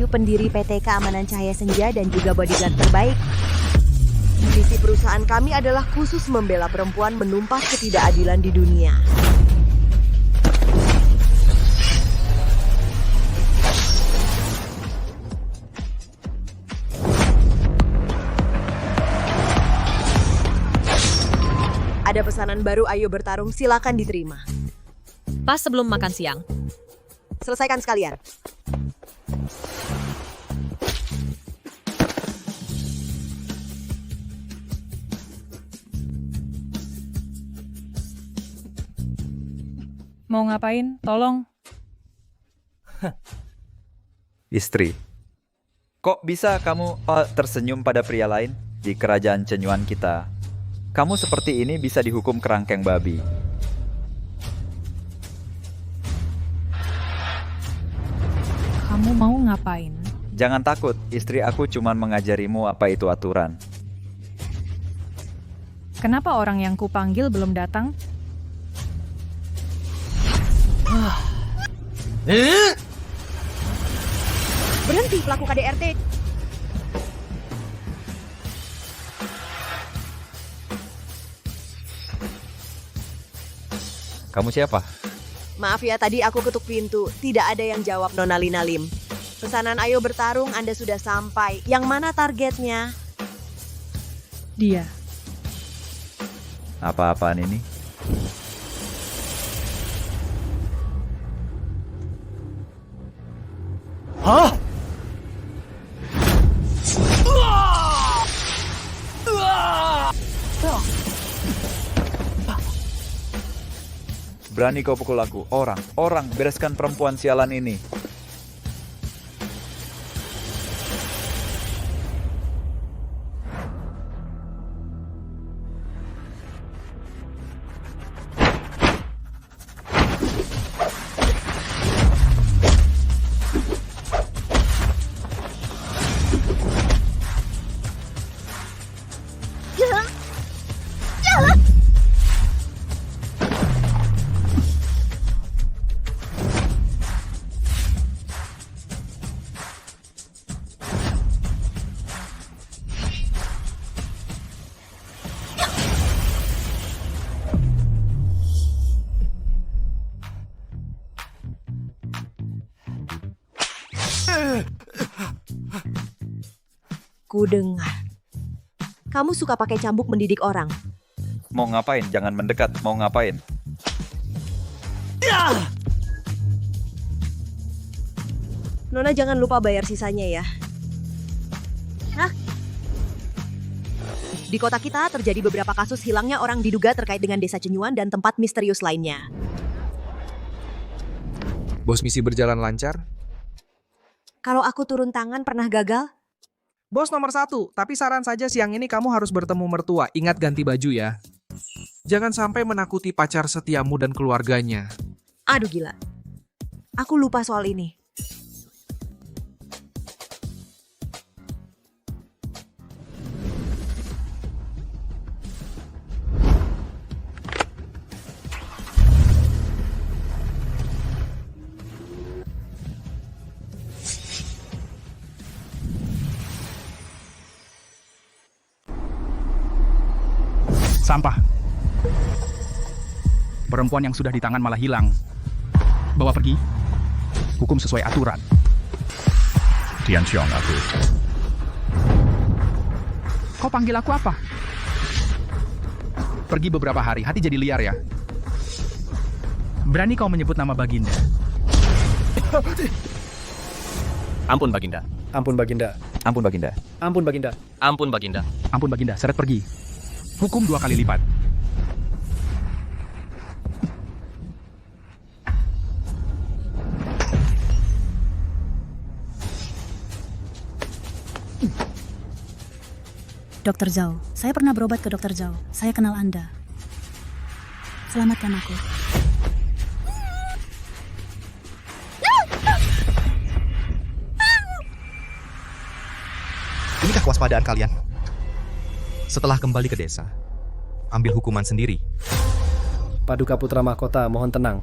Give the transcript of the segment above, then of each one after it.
Ayu pendiri PT Keamanan Cahaya Senja dan juga bodyguard terbaik. Visi perusahaan kami adalah khusus membela perempuan menumpas ketidakadilan di dunia. Ada pesanan baru Ayu bertarung, silakan diterima. Pas sebelum makan siang. Selesaikan sekalian. Mau ngapain? Tolong. Istri, kok bisa kamu tersenyum pada pria lain di kerajaan Cenyuan kita? Kamu seperti ini bisa dihukum kerangkeng babi. Kamu mau ngapain? Jangan takut, istri aku cuma mengajarimu apa itu aturan. Kenapa orang yang kupanggil belum datang? Berhenti pelaku KDRT. Kamu siapa? Maaf ya, tadi aku ketuk pintu. Tidak ada yang jawab, Nona Lina Lim. Pesanan Ayo bertarung Anda sudah sampai. Yang mana targetnya? Dia. Apa-apaan ini? Hah? Berani kau pukul aku? Orang, bereskan perempuan sialan ini. Ku dengar. Kamu suka pakai cambuk mendidik orang. Mau ngapain? Jangan mendekat. Mau ngapain? Nona jangan lupa bayar sisanya ya. Hah? Di kota kita terjadi beberapa kasus hilangnya orang diduga terkait dengan desa Cenyuan dan tempat misterius lainnya. Bos, misi berjalan lancar? Kalau aku turun tangan pernah gagal? Bos nomor 1, tapi saran saja siang ini kamu harus bertemu mertua. Ingat ganti baju ya. Jangan sampai menakuti pacar setiamu dan keluarganya. Aduh gila. Aku lupa soal ini. Sampah. Perempuan yang sudah di tangan malah hilang. Bawa pergi. Hukum sesuai aturan. Tianxiong aku. Kau panggil aku apa? Pergi beberapa hari, hati jadi liar ya. Berani kau menyebut nama Baginda? Ampun Baginda. Ampun Baginda. Ampun, Baginda. Ampun Baginda. Ampun Baginda. Ampun Baginda, seret pergi. Hukum 2 kali lipat. Dokter Zhao, saya pernah berobat ke Dokter Zhao. Saya kenal Anda. Selamatkan aku. Inikah kewaspadaan kalian? Setelah kembali ke desa, ambil hukuman sendiri. Paduka Putra Mahkota, mohon tenang.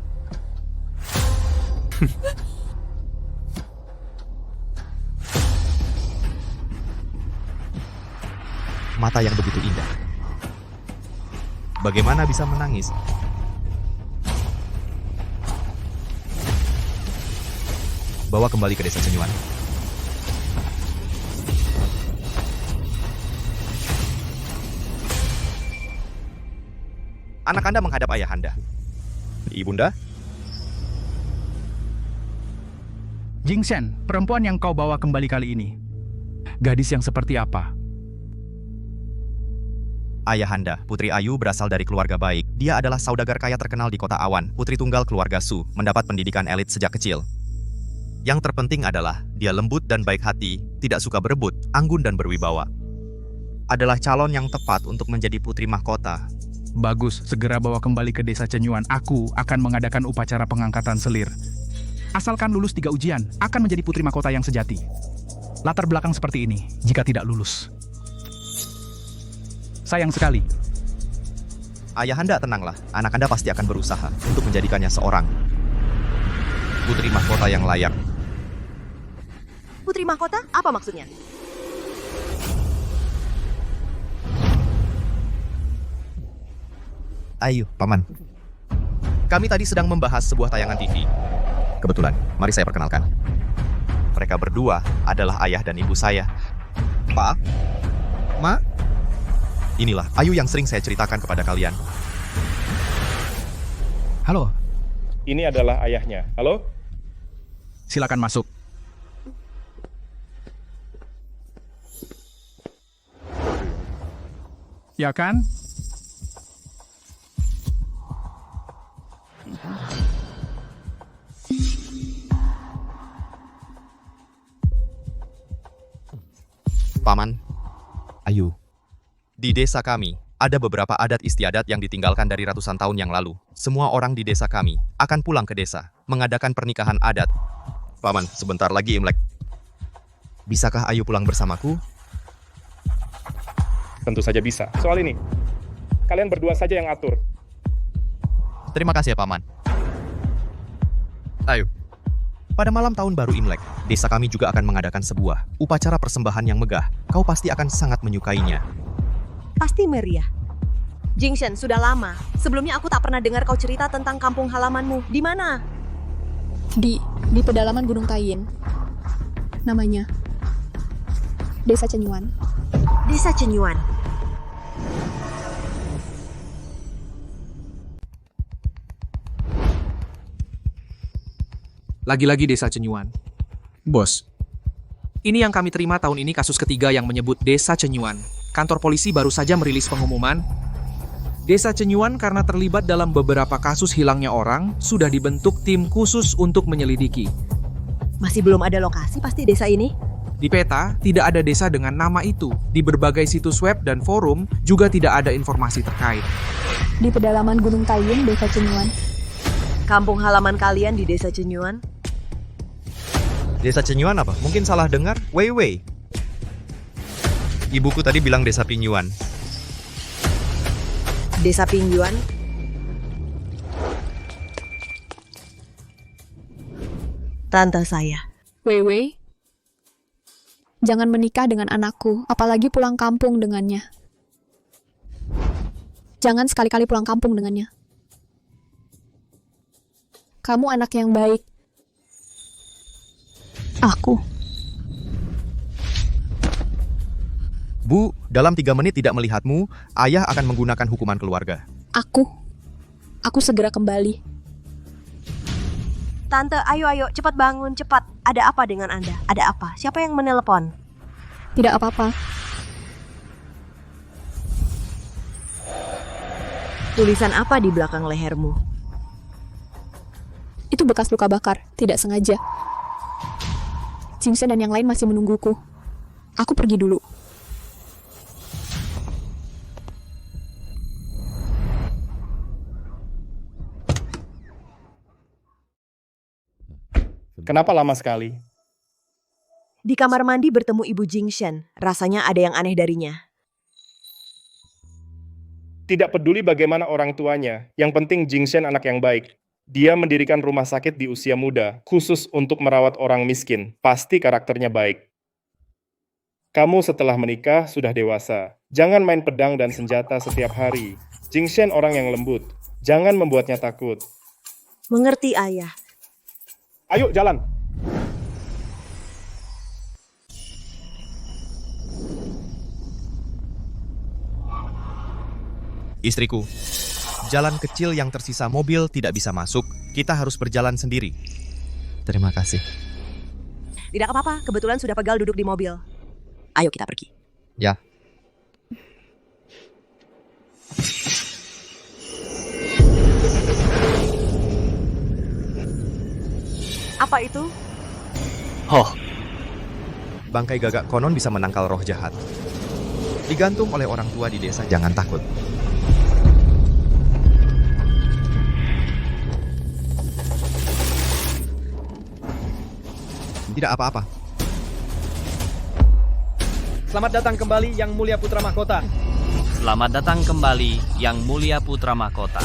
mata yang begitu indah. Bagaimana bisa menangis? Bawa kembali ke desa Cenyuan. Anak Anda menghadap ayah Anda. Ibunda? Jingchen, perempuan yang kau bawa kembali kali ini. Gadis yang seperti apa? Ayahanda, Putri Ayu berasal dari keluarga baik. Dia adalah saudagar kaya terkenal di kota Awan, putri tunggal keluarga Su, mendapat pendidikan elit sejak kecil. Yang terpenting adalah, dia lembut dan baik hati, tidak suka berebut, anggun dan berwibawa. Adalah calon yang tepat untuk menjadi putri mahkota. Bagus, segera bawa kembali ke desa Cenyuan. Aku akan mengadakan upacara pengangkatan selir. Asalkan lulus 3 ujian, akan menjadi putri mahkota yang sejati. Latar belakang seperti ini, jika tidak lulus. Sayang sekali. Ayahanda tenanglah, anak Anda pasti akan berusaha untuk menjadikannya seorang putri mahkota yang layak. Putri mahkota? Apa maksudnya? Ayo, Paman. Kami tadi sedang membahas sebuah tayangan TV. Kebetulan, mari saya perkenalkan. Mereka berdua adalah ayah dan ibu saya. Pak, Ma, inilah Ayu yang sering saya ceritakan kepada kalian. Halo, Ini adalah ayahnya. Halo? silakan masuk. Ya kan? Paman, Ayu. Di desa kami, ada beberapa adat istiadat yang ditinggalkan dari ratusan tahun yang lalu. Semua orang di desa kami akan pulang ke desa, mengadakan pernikahan adat. Paman, sebentar lagi Imlek. Bisakah Ayu pulang bersamaku? Tentu saja bisa. Soal ini, kalian berdua saja yang atur. Terima kasih ya, Paman. Ayo. Pada malam tahun baru Imlek, desa kami juga akan mengadakan sebuah upacara persembahan yang megah. Kau pasti akan sangat menyukainya. Pasti meriah. Jingchen, sudah lama. Sebelumnya aku tak pernah dengar kau cerita tentang kampung halamanmu. Di mana? Di pedalaman Gunung Tayin. Namanya Desa Cenyuan. Desa Cenyuan. Lagi-lagi desa Cenyuan. Bos, ini yang kami terima tahun ini kasus ketiga yang menyebut Desa Cenyuan. Kantor polisi baru saja merilis pengumuman. Desa Cenyuan karena terlibat dalam beberapa kasus hilangnya orang, sudah dibentuk tim khusus untuk menyelidiki. Masih belum ada lokasi pasti desa ini? Di peta, tidak ada desa dengan nama itu. Di berbagai situs web dan forum, juga tidak ada informasi terkait. Di pedalaman Gunung Tayin, Desa Cenyuan. Kampung halaman kalian di Desa Cenyuan? Desa Cenyuan apa? Mungkin salah dengar? Wei. Ibuku tadi bilang desa Pinyuan. Desa Pingyuan? Tante saya. Wewe, jangan menikah dengan anakku, apalagi pulang kampung dengannya. Jangan sekali-kali pulang kampung dengannya. Kamu anak yang baik. Aku. Bu, dalam 3 menit tidak melihatmu, ayah akan menggunakan hukuman keluarga. Aku segera kembali. Tante, ayo, cepat bangun, cepat. Ada apa dengan Anda? Ada apa? Siapa yang menelepon? Tidak apa-apa. Tulisan apa di belakang lehermu? Itu bekas luka bakar, tidak sengaja. Jingchen dan yang lain masih menungguku. Aku pergi dulu. Kenapa lama sekali? Di kamar mandi bertemu Ibu Jingchen. Rasanya ada yang aneh darinya. Tidak peduli bagaimana orang tuanya, yang penting Jingchen anak yang baik. Dia mendirikan rumah sakit di usia muda, khusus untuk merawat orang miskin. Pasti karakternya baik. Kamu setelah menikah sudah dewasa. Jangan main pedang dan senjata setiap hari. Jingshen orang yang lembut. Jangan membuatnya takut. Mengerti, Ayah. Ayo jalan. Istriku, jalan kecil yang tersisa mobil tidak bisa masuk. Kita harus berjalan sendiri. Terima kasih. Tidak apa-apa, kebetulan sudah pegal duduk di mobil. Ayo kita pergi. Ya. Apa itu? Oh, Bangkai gagak konon bisa menangkal roh jahat. Digantung oleh orang tua di desa, jangan takut. Tidak apa-apa. Selamat datang kembali Yang Mulia Putra Mahkota. selamat datang kembali Yang Mulia Putra Mahkota.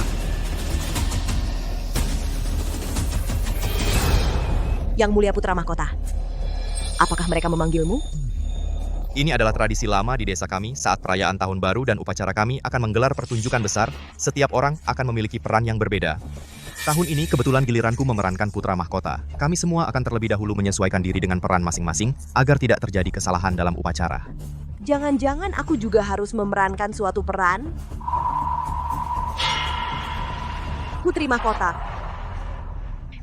Yang Mulia Putra Mahkota. Apakah mereka memanggilmu? Ini adalah tradisi lama di desa kami. Saat perayaan Tahun Baru dan upacara kami akan menggelar pertunjukan besar. Setiap orang akan memiliki peran yang berbeda. Tahun ini kebetulan giliranku memerankan Putra Mahkota. Kami semua akan terlebih dahulu menyesuaikan diri dengan peran masing-masing agar tidak terjadi kesalahan dalam upacara. Jangan-jangan aku juga harus memerankan suatu peran? Putri Mahkota.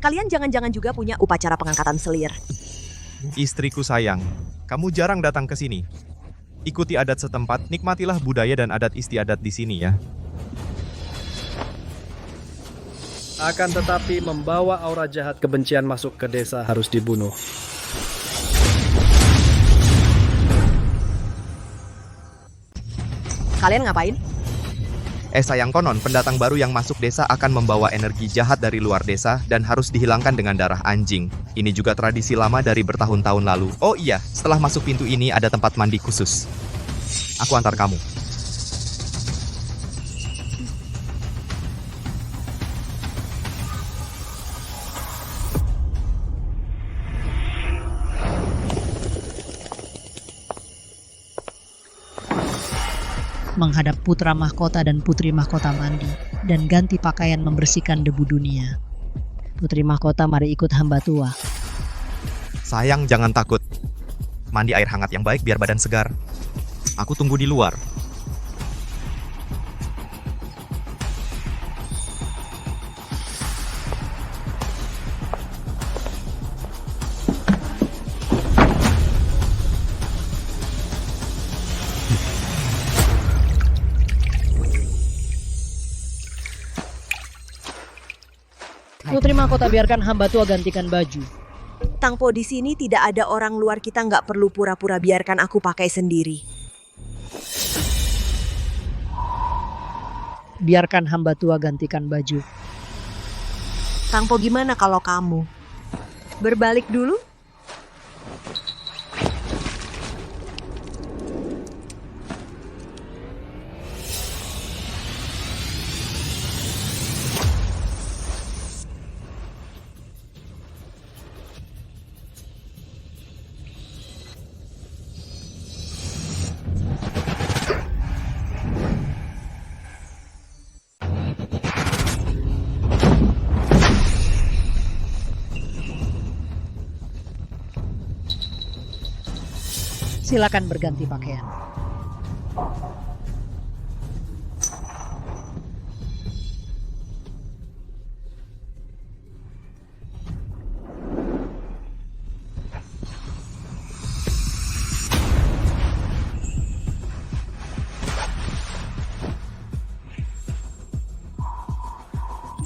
Kalian jangan-jangan juga punya upacara pengangkatan selir. Istriku sayang, kamu jarang datang ke sini. Ikuti adat setempat, nikmatilah budaya dan adat istiadat di sini ya. Akan tetapi membawa aura jahat kebencian masuk ke desa harus dibunuh. Kalian ngapain? Sayang, konon pendatang baru yang masuk desa akan membawa energi jahat dari luar desa dan harus dihilangkan dengan darah anjing. Ini juga tradisi lama dari bertahun-tahun lalu. Oh iya, setelah masuk pintu ini ada tempat mandi khusus. Aku antar kamu. Menghadap putra mahkota dan putri mahkota mandi, dan ganti pakaian membersihkan debu dunia. Putri mahkota, mari ikut hamba tua. Sayang, jangan takut. Mandi air hangat yang baik biar badan segar. Aku tunggu di luar. Putri mahkota, biarkan hamba tua gantikan baju. Tangpo, di sini tidak ada orang luar, kita nggak perlu pura-pura, biarkan aku pakai sendiri. Biarkan hamba tua gantikan baju. Tangpo, gimana kalau kamu berbalik dulu? Silakan berganti pakaian.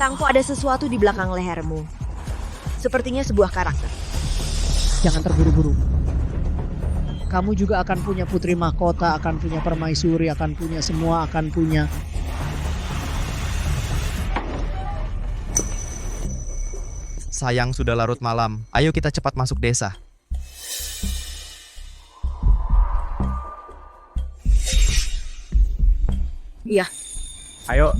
Tangpo, ada sesuatu di belakang lehermu. Sepertinya sebuah karakter. Jangan terburu-buru. Kamu juga akan punya putri mahkota, akan punya permaisuri, akan punya semua, akan punya. Sayang, sudah larut malam. Ayo kita cepat masuk desa. Iya. Ayo.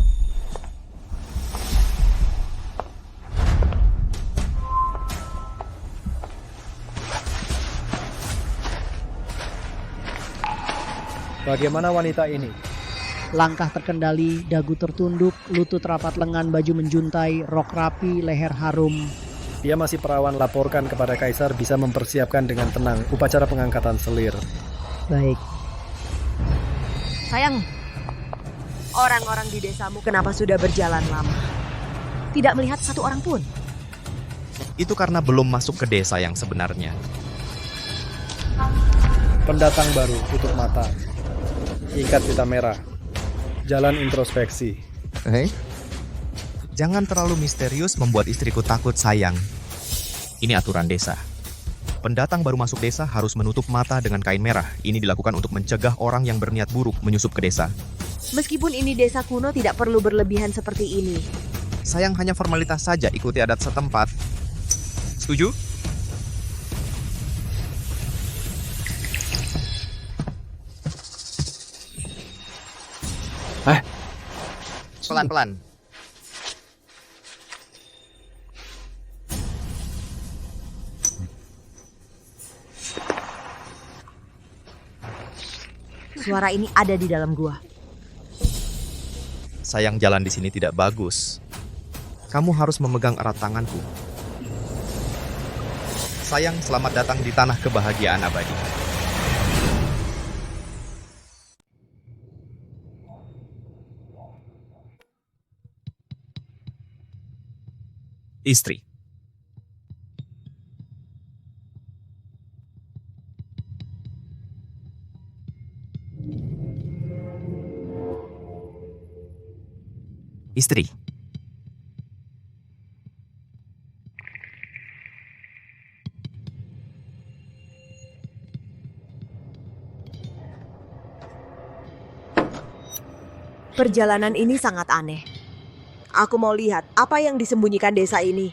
Bagaimana wanita ini? Langkah terkendali, dagu tertunduk, lutut rapat lengan, baju menjuntai, rok rapi, leher harum. Dia masih perawan, laporkan kepada Kaisar bisa mempersiapkan dengan tenang upacara pengangkatan selir. Baik. Sayang, orang-orang di desamu kenapa sudah berjalan lama? Tidak melihat satu orang pun. Itu karena belum masuk ke desa yang sebenarnya. Pendatang baru, tutup mata. Ikat pita merah. Jalan introspeksi. Jangan terlalu misterius membuat istriku takut, sayang. Ini aturan desa. Pendatang baru masuk desa harus menutup mata dengan kain merah. Ini dilakukan untuk mencegah orang yang berniat buruk menyusup ke desa. Meskipun ini desa kuno tidak perlu berlebihan seperti ini. Sayang, hanya formalitas saja, ikuti adat setempat. Setuju? Pelan-pelan. Suara ini ada di dalam gua. Sayang, jalan di sini tidak bagus. Kamu harus memegang erat tanganku. Sayang, selamat datang di tanah kebahagiaan abadi. Istri. Istri. Perjalanan ini sangat aneh. Aku mau lihat apa yang disembunyikan desa ini.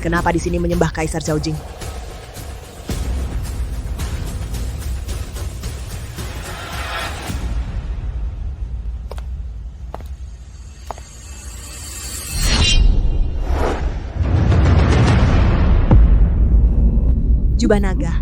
Kenapa di sini menyembah Kaisar Zhao Jing? Jubah naga.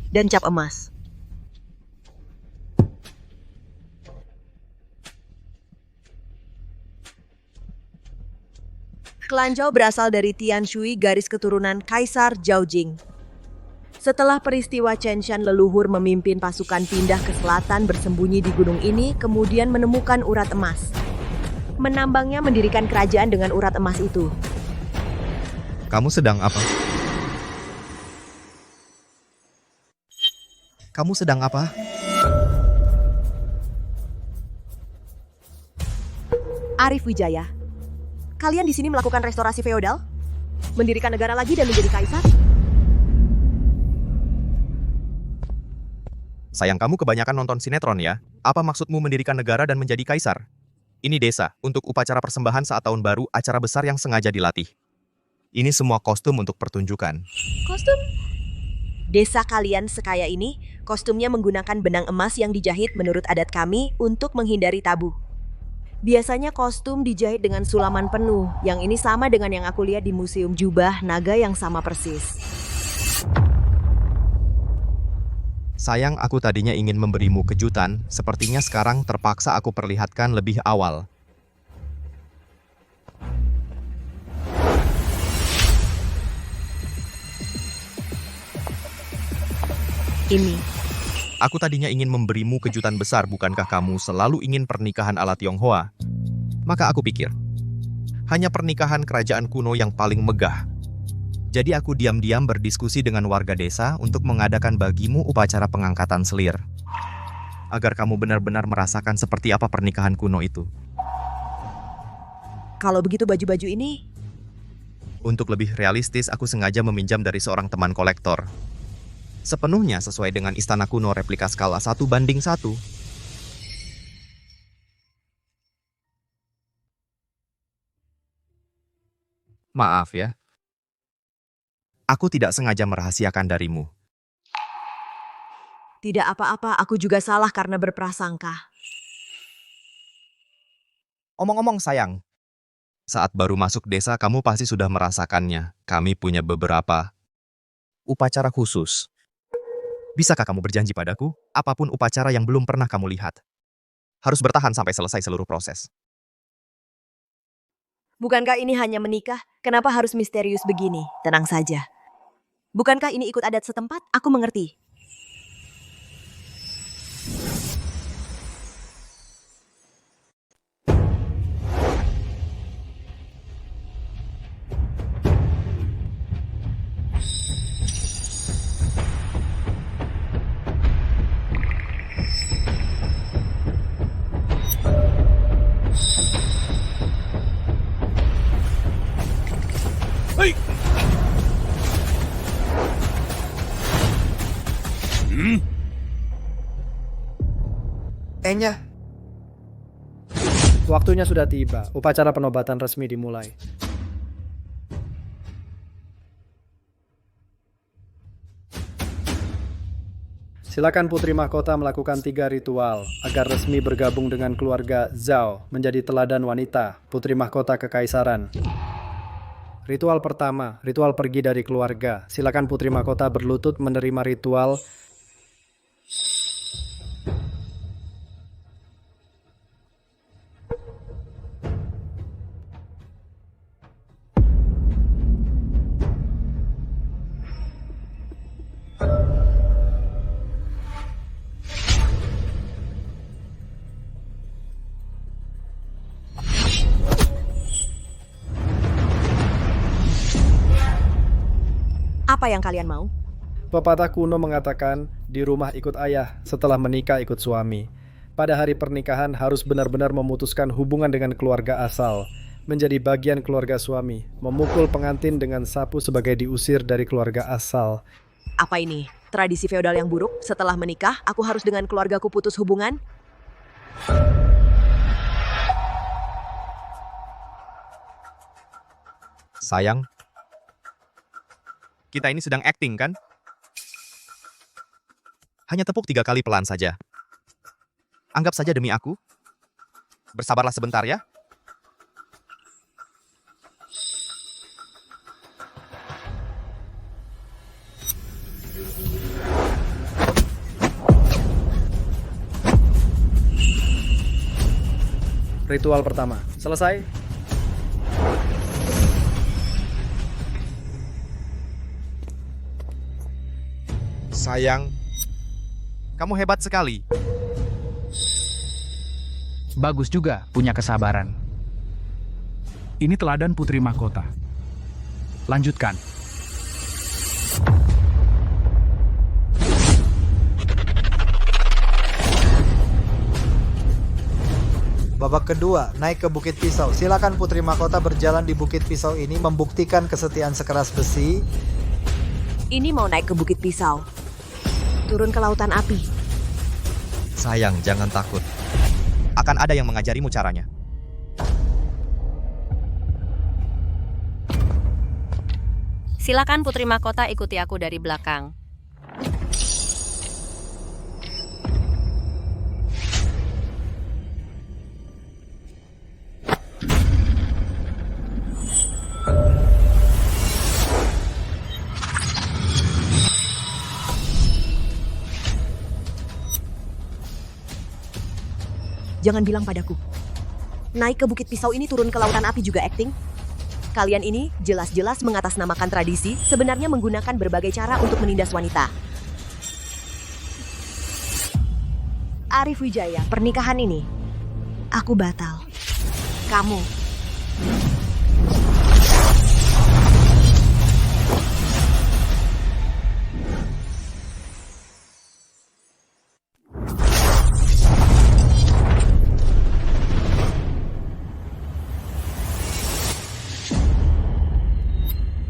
Dan cap emas. Klan Zhao berasal dari Tian Shui, garis keturunan Kaisar Zhao Jing. Setelah peristiwa Chen Shan, leluhur memimpin pasukan pindah ke selatan bersembunyi di gunung ini, kemudian menemukan urat emas. Menambangnya, mendirikan kerajaan dengan urat emas itu. Kamu sedang apa? Kamu sedang apa? Arif Wijaya, kalian di sini melakukan restorasi feodal? Mendirikan negara lagi dan menjadi kaisar? Sayang, kamu kebanyakan nonton sinetron ya. Apa maksudmu mendirikan negara dan menjadi kaisar? Ini desa, untuk upacara persembahan saat tahun baru, acara besar yang sengaja dilatih. Ini semua kostum untuk pertunjukan. Kostum? Desa kalian sekaya ini, kostumnya menggunakan benang emas yang dijahit menurut adat kami untuk menghindari tabu. Biasanya kostum dijahit dengan sulaman penuh, yang ini sama dengan yang aku lihat di Museum Jubah Naga yang sama persis. Sayang, aku tadinya ingin memberimu kejutan, sepertinya sekarang terpaksa aku perlihatkan lebih awal. Ini. Aku tadinya ingin memberimu kejutan besar, bukankah kamu selalu ingin pernikahan ala Tionghoa? Maka aku pikir, hanya pernikahan kerajaan kuno yang paling megah. Jadi aku diam-diam berdiskusi dengan warga desa untuk mengadakan bagimu upacara pengangkatan selir. Agar kamu benar-benar merasakan seperti apa pernikahan kuno itu. Kalau begitu baju-baju ini? Untuk lebih realistis, aku sengaja meminjam dari seorang teman kolektor. Sepenuhnya sesuai dengan istana kuno replika skala 1:1. Maaf ya. Aku tidak sengaja merahasiakan darimu. Tidak apa-apa, aku juga salah karena berprasangka. Omong-omong sayang, saat baru masuk desa kamu pasti sudah merasakannya. Kami punya beberapa upacara khusus. Bisakah kamu berjanji padaku, apapun upacara yang belum pernah kamu lihat, harus bertahan sampai selesai seluruh proses? Bukankah ini hanya menikah? Kenapa harus misterius begini? Tenang saja. Bukankah ini ikut adat setempat? Aku mengerti. Enya. Waktunya sudah tiba. Upacara penobatan resmi dimulai. Silakan Putri Mahkota melakukan 3 ritual agar resmi bergabung dengan keluarga Zhao menjadi teladan wanita Putri Mahkota Kekaisaran. Ritual pertama, ritual pergi dari keluarga. Silakan Putri Mahkota berlutut menerima ritual. Apa yang kalian mau? Pepatah kuno mengatakan, di rumah ikut ayah, setelah menikah ikut suami. Pada hari pernikahan harus benar-benar memutuskan hubungan dengan keluarga asal, menjadi bagian keluarga suami, memukul pengantin dengan sapu sebagai diusir dari keluarga asal. Apa ini? Tradisi feodal yang buruk? Setelah menikah, aku harus dengan keluargaku putus hubungan? Sayang, kita ini sedang acting, kan? Hanya tepuk 3 kali pelan saja. Anggap saja demi aku. Bersabarlah sebentar ya. Ritual pertama, selesai. Sayang, kamu hebat sekali. Bagus juga punya kesabaran. Ini teladan Putri Mahkota. Lanjutkan. Babak kedua, naik ke Bukit Pisau. Silakan Putri Mahkota berjalan di Bukit Pisau ini membuktikan kesetiaan sekeras besi. Ini mau naik ke Bukit Pisau. Turun ke lautan api. Sayang, jangan takut. Akan ada yang mengajarimu caranya. Silakan Putri Mahkota ikuti aku dari belakang. Jangan bilang padaku. Naik ke Bukit Pisau ini turun ke lautan api juga acting? Kalian ini jelas-jelas mengatasnamakan tradisi, sebenarnya menggunakan berbagai cara untuk menindas wanita. Arif Wijaya, pernikahan ini, aku batal. Kamu.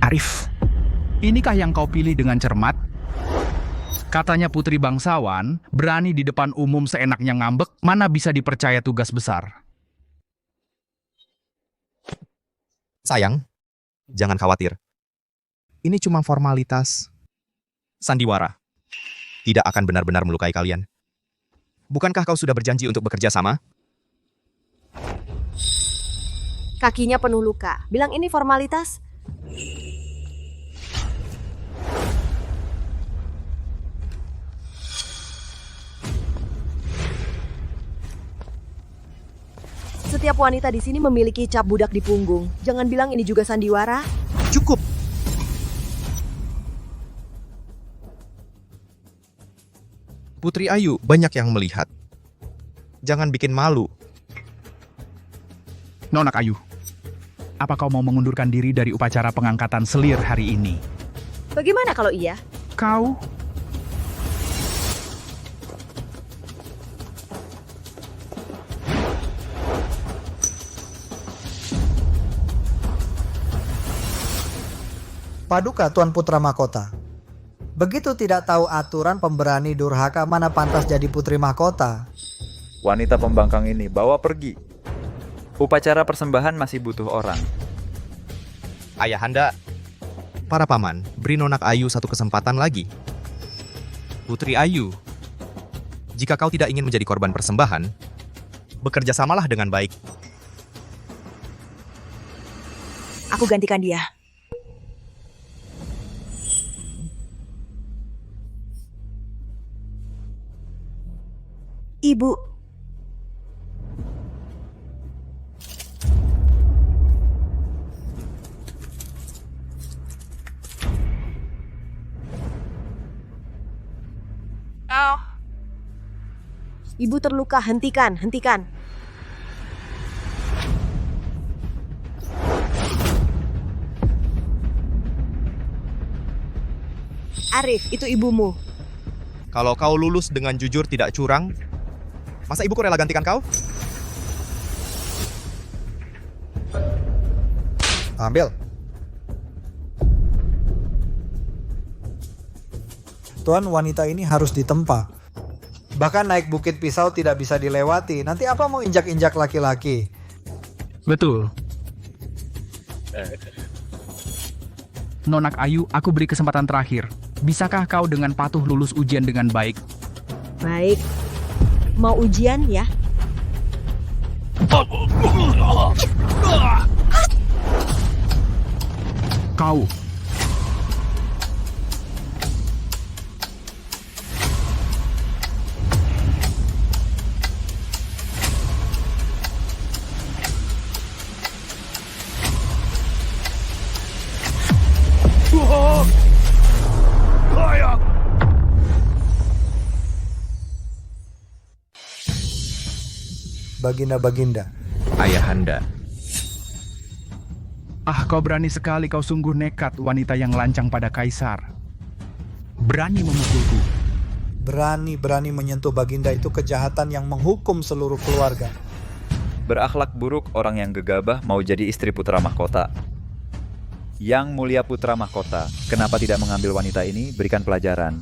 Arif, inikah yang kau pilih dengan cermat? Katanya putri bangsawan, berani di depan umum seenaknya ngambek, mana bisa dipercaya tugas besar. Sayang, jangan khawatir. Ini cuma formalitas. Sandiwara tidak akan benar-benar melukai kalian. Bukankah kau sudah berjanji untuk bekerja sama? Kakinya penuh luka. Bilang ini formalitas? Setiap wanita di sini memiliki cap budak di punggung. Jangan bilang ini juga sandiwara. Cukup. Putri Ayu, banyak yang melihat. Jangan bikin malu. Nona Ayu, apa kau mau mengundurkan diri dari upacara pengangkatan selir hari ini? Bagaimana kalau iya? Kau? Paduka Tuan Putra Mahkota. Begitu tidak tahu aturan, pemberani durhaka mana pantas jadi putri mahkota. Wanita pembangkang ini bawa pergi. Upacara persembahan masih butuh orang. Ayahanda, para paman, beri Nona Ayu satu kesempatan lagi. Putri Ayu, jika kau tidak ingin menjadi korban persembahan, bekerja samalah dengan baik. Aku gantikan dia. Ibu. Ibu terluka, hentikan, hentikan. Arif, itu ibumu. Kalau kau lulus dengan jujur tidak curang, masa ibuku rela gantikan kau? Ambil. Tuan, wanita ini harus ditempa. Bahkan naik Bukit Pisau tidak bisa dilewati. Nanti apa mau injak-injak laki-laki? Betul. Nona Ayu, aku beri kesempatan terakhir. Bisakah kau dengan patuh lulus ujian dengan baik? Baik. Mau ujian ya? Kau. Baginda-baginda. Ayahanda. Ah, kau berani sekali, kau sungguh nekat, wanita yang lancang pada kaisar. Berani memukulku. Berani-berani menyentuh baginda itu kejahatan yang menghukum seluruh keluarga. Berakhlak buruk orang yang gegabah mau jadi istri putra mahkota. Yang mulia putra mahkota, kenapa tidak mengambil wanita ini, berikan pelajaran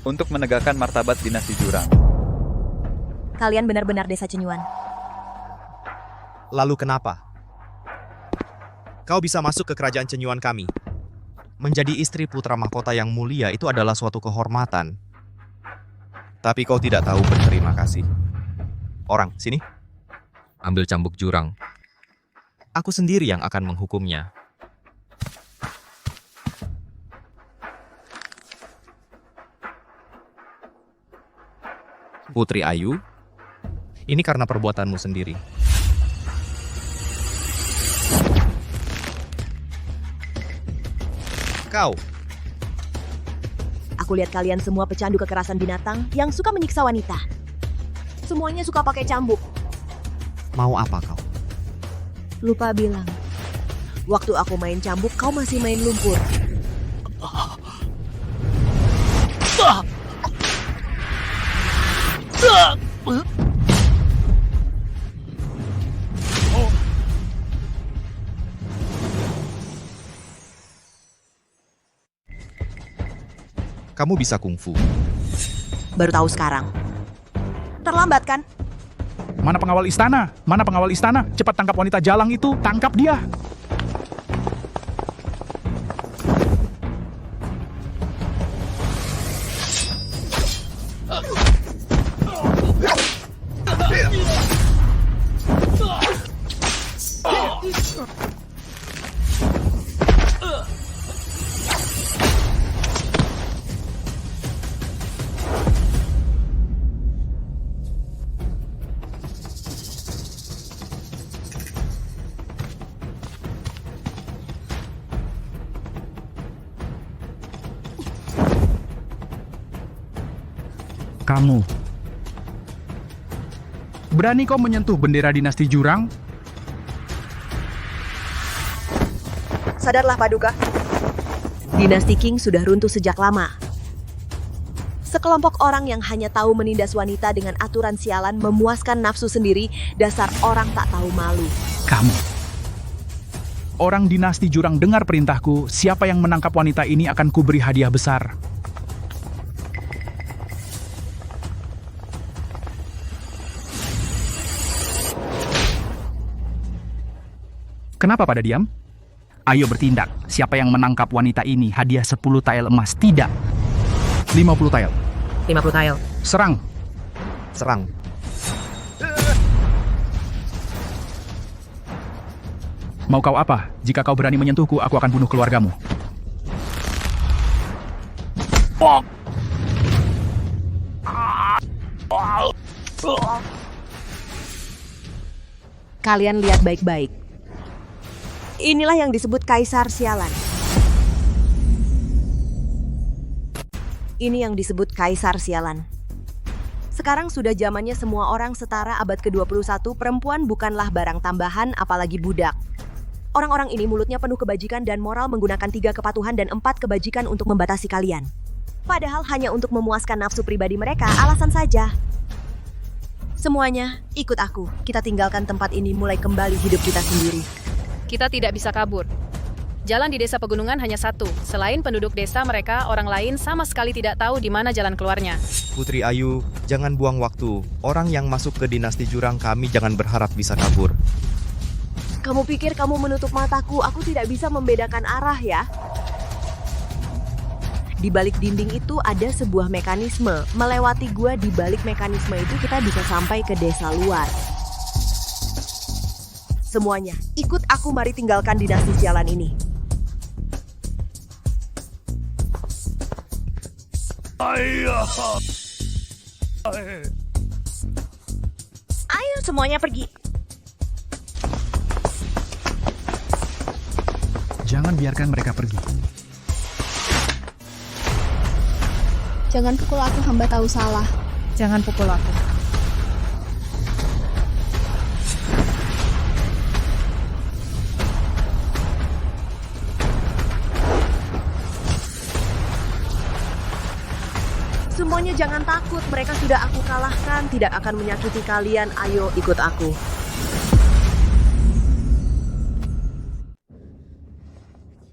untuk menegakkan martabat dinasti Jurang. Kalian benar-benar desa Cenyuan. Lalu kenapa? Kau bisa masuk ke kerajaan Cenyuan kami. Menjadi istri putra mahkota yang mulia itu adalah suatu kehormatan. Tapi kau tidak tahu berterima kasih. Orang, sini. Ambil cambuk jurang. Aku sendiri yang akan menghukumnya. Putri Ayu, ini karena perbuatanmu sendiri. Kau. Aku lihat kalian semua pecandu kekerasan binatang yang suka menyiksa wanita. Semuanya suka pakai cambuk. Mau apa kau? Lupa bilang. Waktu aku main cambuk, kau masih main lumpur. Kamu bisa kungfu. Baru tahu sekarang. Terlambat kan? Mana pengawal istana? Mana pengawal istana? Cepat tangkap wanita jalang itu, tangkap dia. Kamu. Berani kau menyentuh bendera dinasti jurang? Sadarlah, Paduka. Dinasti Qing sudah runtuh sejak lama. Sekelompok orang yang hanya tahu menindas wanita dengan aturan sialan memuaskan nafsu sendiri, dasar orang tak tahu malu. Kamu. Orang dinasti jurang dengar perintahku, siapa yang menangkap wanita ini akan kuberi hadiah besar. Kenapa pada diam? Ayo bertindak. Siapa yang menangkap wanita ini, hadiah 10 tael emas. Tidak. 50 tael. 50 tael. Serang. Serang. Mau kau apa? Jika kau berani menyentuhku, aku akan bunuh keluargamu. Kalian lihat baik-baik. Inilah yang disebut kaisar sialan. Ini yang disebut kaisar sialan. Sekarang sudah zamannya semua orang setara. Abad ke-21, perempuan bukanlah barang tambahan, apalagi budak. Orang-orang ini mulutnya penuh kebajikan dan moral, menggunakan 3 kepatuhan dan 4 kebajikan untuk membatasi kalian. Padahal hanya untuk memuaskan nafsu pribadi mereka, alasan saja. Semuanya, ikut aku. Kita tinggalkan tempat ini, mulai kembali hidup kita sendiri. Kita tidak bisa kabur. Jalan di desa pegunungan hanya satu. Selain penduduk desa, mereka orang lain sama sekali tidak tahu di mana jalan keluarnya. Putri Ayu, jangan buang waktu. Orang yang masuk ke dinasti jurang kami jangan berharap bisa kabur. Kamu pikir kamu menutup mataku? Aku tidak bisa membedakan arah ya. Di balik dinding itu ada sebuah mekanisme. Melewati gua di balik mekanisme itu kita bisa sampai ke desa luar. Semuanya, ikut aku, mari tinggalkan dinasti sialan ini. Ayo semuanya pergi. Jangan biarkan mereka pergi. Jangan pukul aku, hamba tahu salah. Jangan pukul aku. Semuanya jangan takut, mereka sudah aku kalahkan, tidak akan menyakiti kalian. Ayo ikut aku.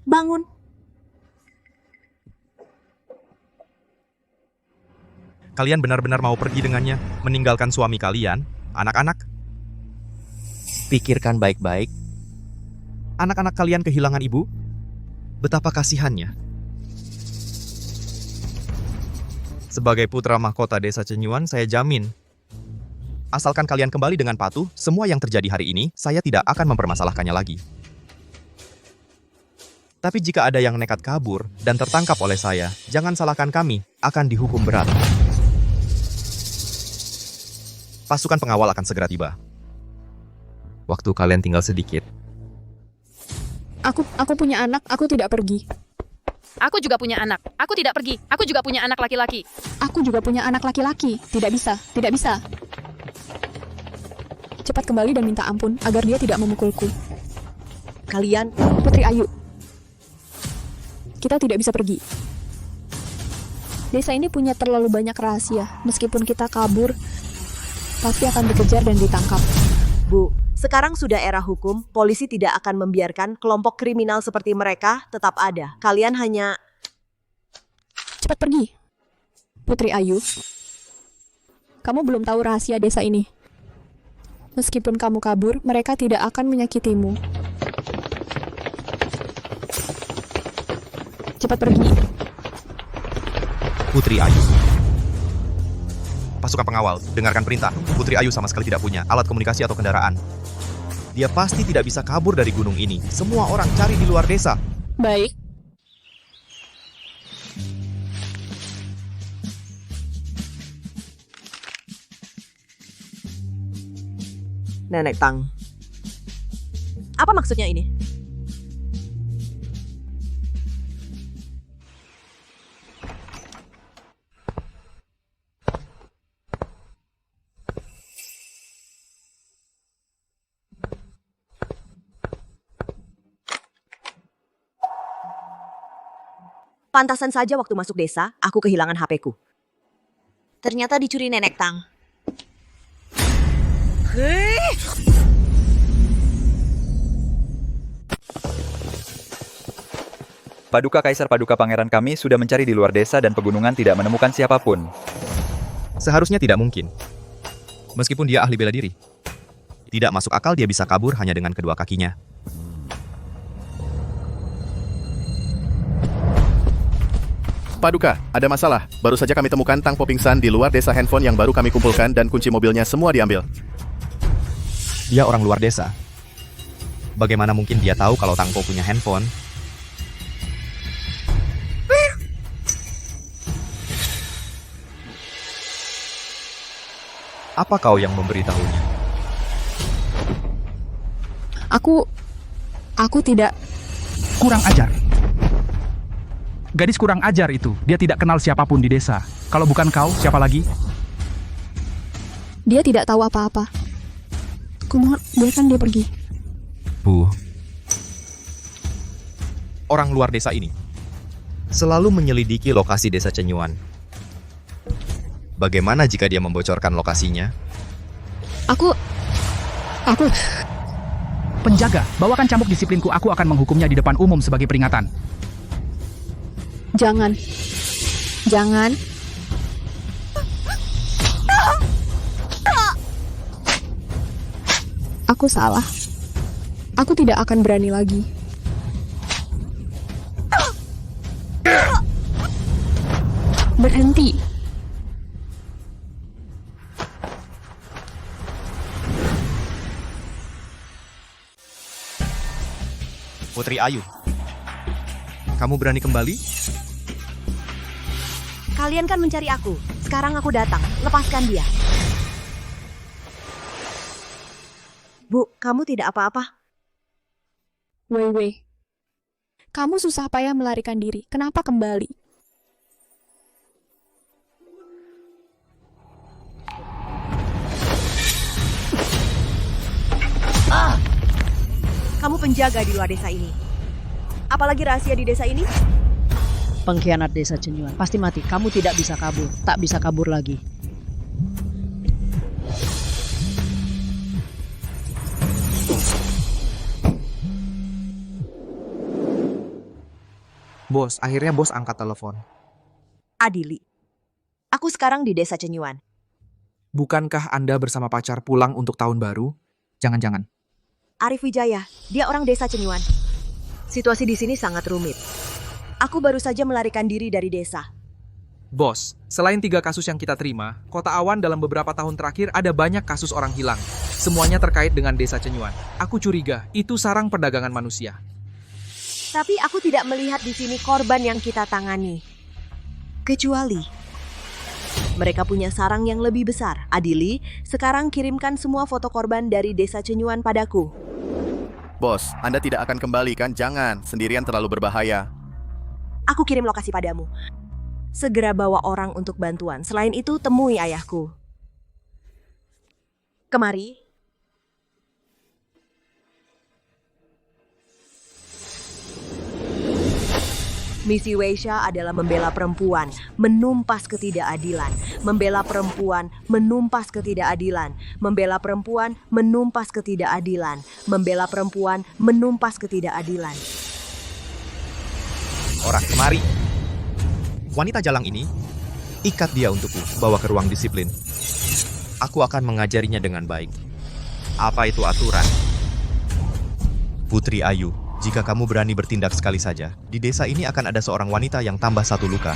Bangun. Kalian benar-benar mau pergi dengannya, meninggalkan suami kalian, anak-anak? Pikirkan baik-baik. Anak-anak kalian kehilangan ibu? Betapa kasihannya. Sebagai putra mahkota desa Cenyuan, saya jamin. Asalkan kalian kembali dengan patuh, semua yang terjadi hari ini, saya tidak akan mempermasalahkannya lagi. Tapi jika ada yang nekat kabur dan tertangkap oleh saya, jangan salahkan kami, akan dihukum berat. Pasukan pengawal akan segera tiba. Waktu kalian tinggal sedikit. Aku punya anak, aku tidak pergi. Aku juga punya anak. Aku tidak pergi. Aku juga punya anak laki-laki. Aku juga punya anak laki-laki. Tidak bisa, tidak bisa. Cepat kembali dan minta ampun agar dia tidak memukulku. Kalian, Putri Ayu. Kita tidak bisa pergi. Desa ini punya terlalu banyak rahasia. Meskipun kita kabur, pasti akan dikejar dan ditangkap. Bu, sekarang sudah era hukum, polisi tidak akan membiarkan kelompok kriminal seperti mereka tetap ada. Kalian hanya... Cepat pergi. Putri Ayu. Kamu belum tahu rahasia desa ini. Meskipun kamu kabur, mereka tidak akan menyakitimu. Cepat pergi. Putri Ayu. Pasukan pengawal, dengarkan perintah. Putri Ayu sama sekali tidak punya alat komunikasi atau kendaraan. Dia pasti tidak bisa kabur dari gunung ini. Semua orang cari di luar desa. Baik. Nenek Tang. Apa maksudnya ini? Pantasan saja waktu masuk desa, aku kehilangan HP-ku. Ternyata dicuri Nenek Tang. Paduka Kaisar Paduka Pangeran kami sudah mencari di luar desa dan pegunungan tidak menemukan siapapun. Seharusnya tidak mungkin. Meskipun dia ahli bela diri. Tidak masuk akal dia bisa kabur hanya dengan kedua kakinya. Paduka, ada masalah. Baru saja kami temukan Tangpo pingsan di luar desa. Handphone yang baru kami kumpulkan dan kunci mobilnya semua diambil. Dia orang luar desa. Bagaimana mungkin dia tahu kalau Tangpo punya handphone? Apa kau yang memberitahunya? Aku tidak... Kurang ajar. Gadis kurang ajar itu. Dia tidak kenal siapapun di desa. Kalau bukan kau, siapa lagi? Dia tidak tahu apa-apa. Kumohon, biarkan dia pergi. Bu. Orang luar desa ini selalu menyelidiki lokasi desa Cenyuan. Bagaimana jika dia membocorkan lokasinya? Aku... Penjaga, bawakan cambuk disiplinku. Aku akan menghukumnya di depan umum sebagai peringatan. Jangan. Aku salah. Aku tidak akan berani lagi. Berhenti. Putri Ayu, kamu berani kembali? Kalian kan mencari aku. Sekarang aku datang. Lepaskan dia. Bu, kamu tidak apa-apa? Wei. Kamu susah payah melarikan diri. Kenapa kembali? Kamu penjaga di luar desa ini. Apalagi rahasia di desa ini? Pengkhianat desa Cenyuan. Pasti mati. Kamu tidak bisa kabur. Tak bisa kabur lagi. Bos, akhirnya bos angkat telepon. Adili. Aku sekarang di desa Cenyuan. Bukankah Anda bersama pacar pulang untuk tahun baru? Jangan-jangan. Arif Wijaya, dia orang desa Cenyuan. Situasi di sini sangat rumit. Aku baru saja melarikan diri dari desa. Bos, selain 3 kasus yang kita terima, Kota Awan dalam beberapa tahun terakhir ada banyak kasus orang hilang. Semuanya terkait dengan Desa Cenyuan. Aku curiga itu sarang perdagangan manusia. Tapi aku tidak melihat di sini korban yang kita tangani. Kecuali mereka punya sarang yang lebih besar. Adili, sekarang kirimkan semua foto korban dari Desa Cenyuan padaku. Bos, Anda tidak akan kembali kan? Jangan, sendirian terlalu berbahaya. Aku kirim lokasi padamu. Segera bawa orang untuk bantuan. Selain itu, temui ayahku. Kemari. Misi Weisha adalah membela perempuan, menumpas ketidakadilan. Membela perempuan, menumpas ketidakadilan. Membela perempuan, menumpas ketidakadilan. Membela perempuan, menumpas ketidakadilan. Orang kemari. Wanita jalang ini, ikat dia untukku, bawa ke ruang disiplin. Aku akan mengajarinya dengan baik. Apa itu aturan? Putri Ayu, jika kamu berani bertindak sekali saja, di desa ini akan ada seorang wanita yang tambah 1 luka.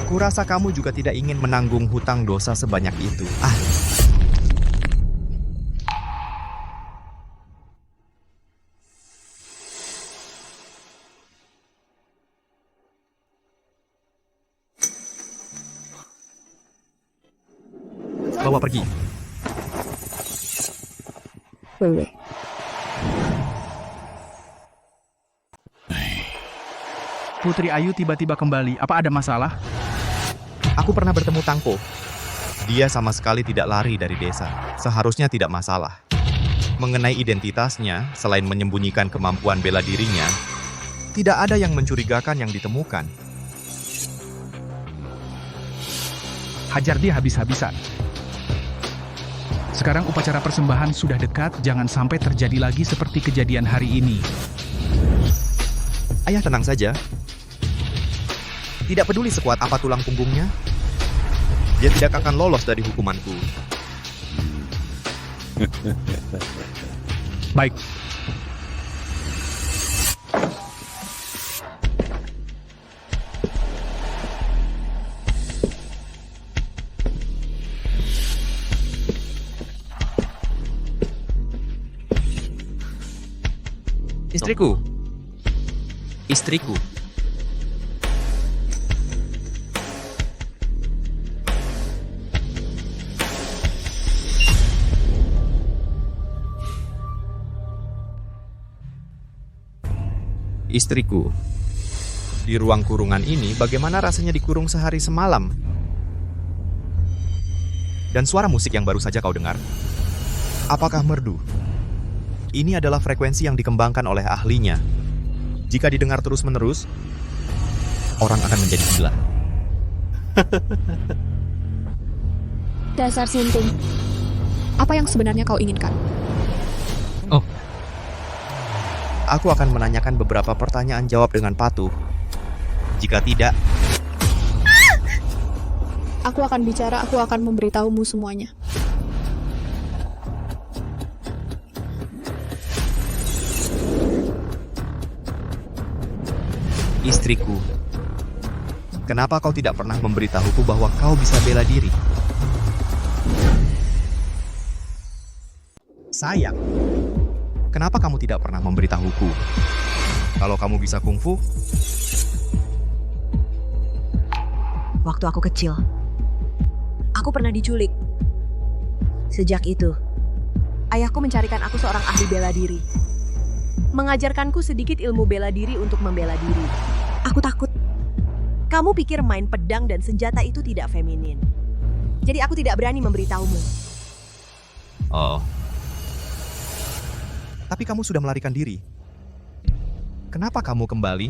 Kurasa kamu juga tidak ingin menanggung hutang dosa sebanyak itu. Bawa pergi. Putri Ayu tiba-tiba kembali. Apa ada masalah? Aku pernah bertemu Tangpo. Dia sama sekali tidak lari dari desa. Seharusnya tidak masalah. Mengenai identitasnya, selain menyembunyikan kemampuan bela dirinya, tidak ada yang mencurigakan yang ditemukan. Hajar dia habis-habisan. Sekarang upacara persembahan sudah dekat, jangan sampai terjadi lagi seperti kejadian hari ini. Ayah tenang saja. Tidak peduli sekuat apa tulang punggungnya, dia tidak akan lolos dari hukumanku. Baik. Istriku. Istriku. Istriku. Di ruang kurungan ini, bagaimana rasanya dikurung sehari semalam? Dan suara musik yang baru saja kau dengar? Apakah merdu? Ini adalah frekuensi yang dikembangkan oleh ahlinya. Jika didengar terus-menerus, orang akan menjadi gila. Dasar Sinting. Apa yang sebenarnya kau inginkan? Oh. Aku akan menanyakan beberapa pertanyaan jawab dengan patuh. Jika tidak, Aku akan bicara, aku akan memberitahumu semuanya. istriku, kenapa kau tidak pernah memberitahuku bahwa kau bisa bela diri? Sayang, kenapa kamu tidak pernah memberitahuku? Kalau kamu bisa kungfu? Waktu aku kecil, aku pernah diculik. Sejak itu, ayahku mencarikan aku seorang ahli bela diri. Mengajarkanku sedikit ilmu bela diri untuk membela diri. Aku takut. Kamu pikir main pedang dan senjata itu tidak feminin. Jadi aku tidak berani memberitahumu. Oh. Tapi kamu sudah melarikan diri. Kenapa kamu kembali?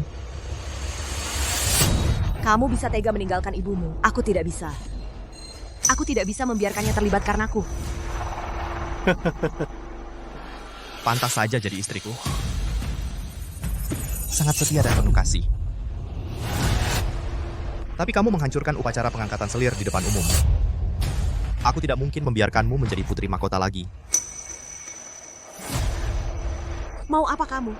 Kamu bisa tega meninggalkan ibumu. Aku tidak bisa. Aku tidak bisa membiarkannya terlibat karenaku. Pantas saja jadi istriku. Sangat setia dan penuh kasih. Tapi kamu menghancurkan upacara pengangkatan selir di depan umum. Aku tidak mungkin membiarkanmu menjadi putri mahkota lagi. Mau apa kamu?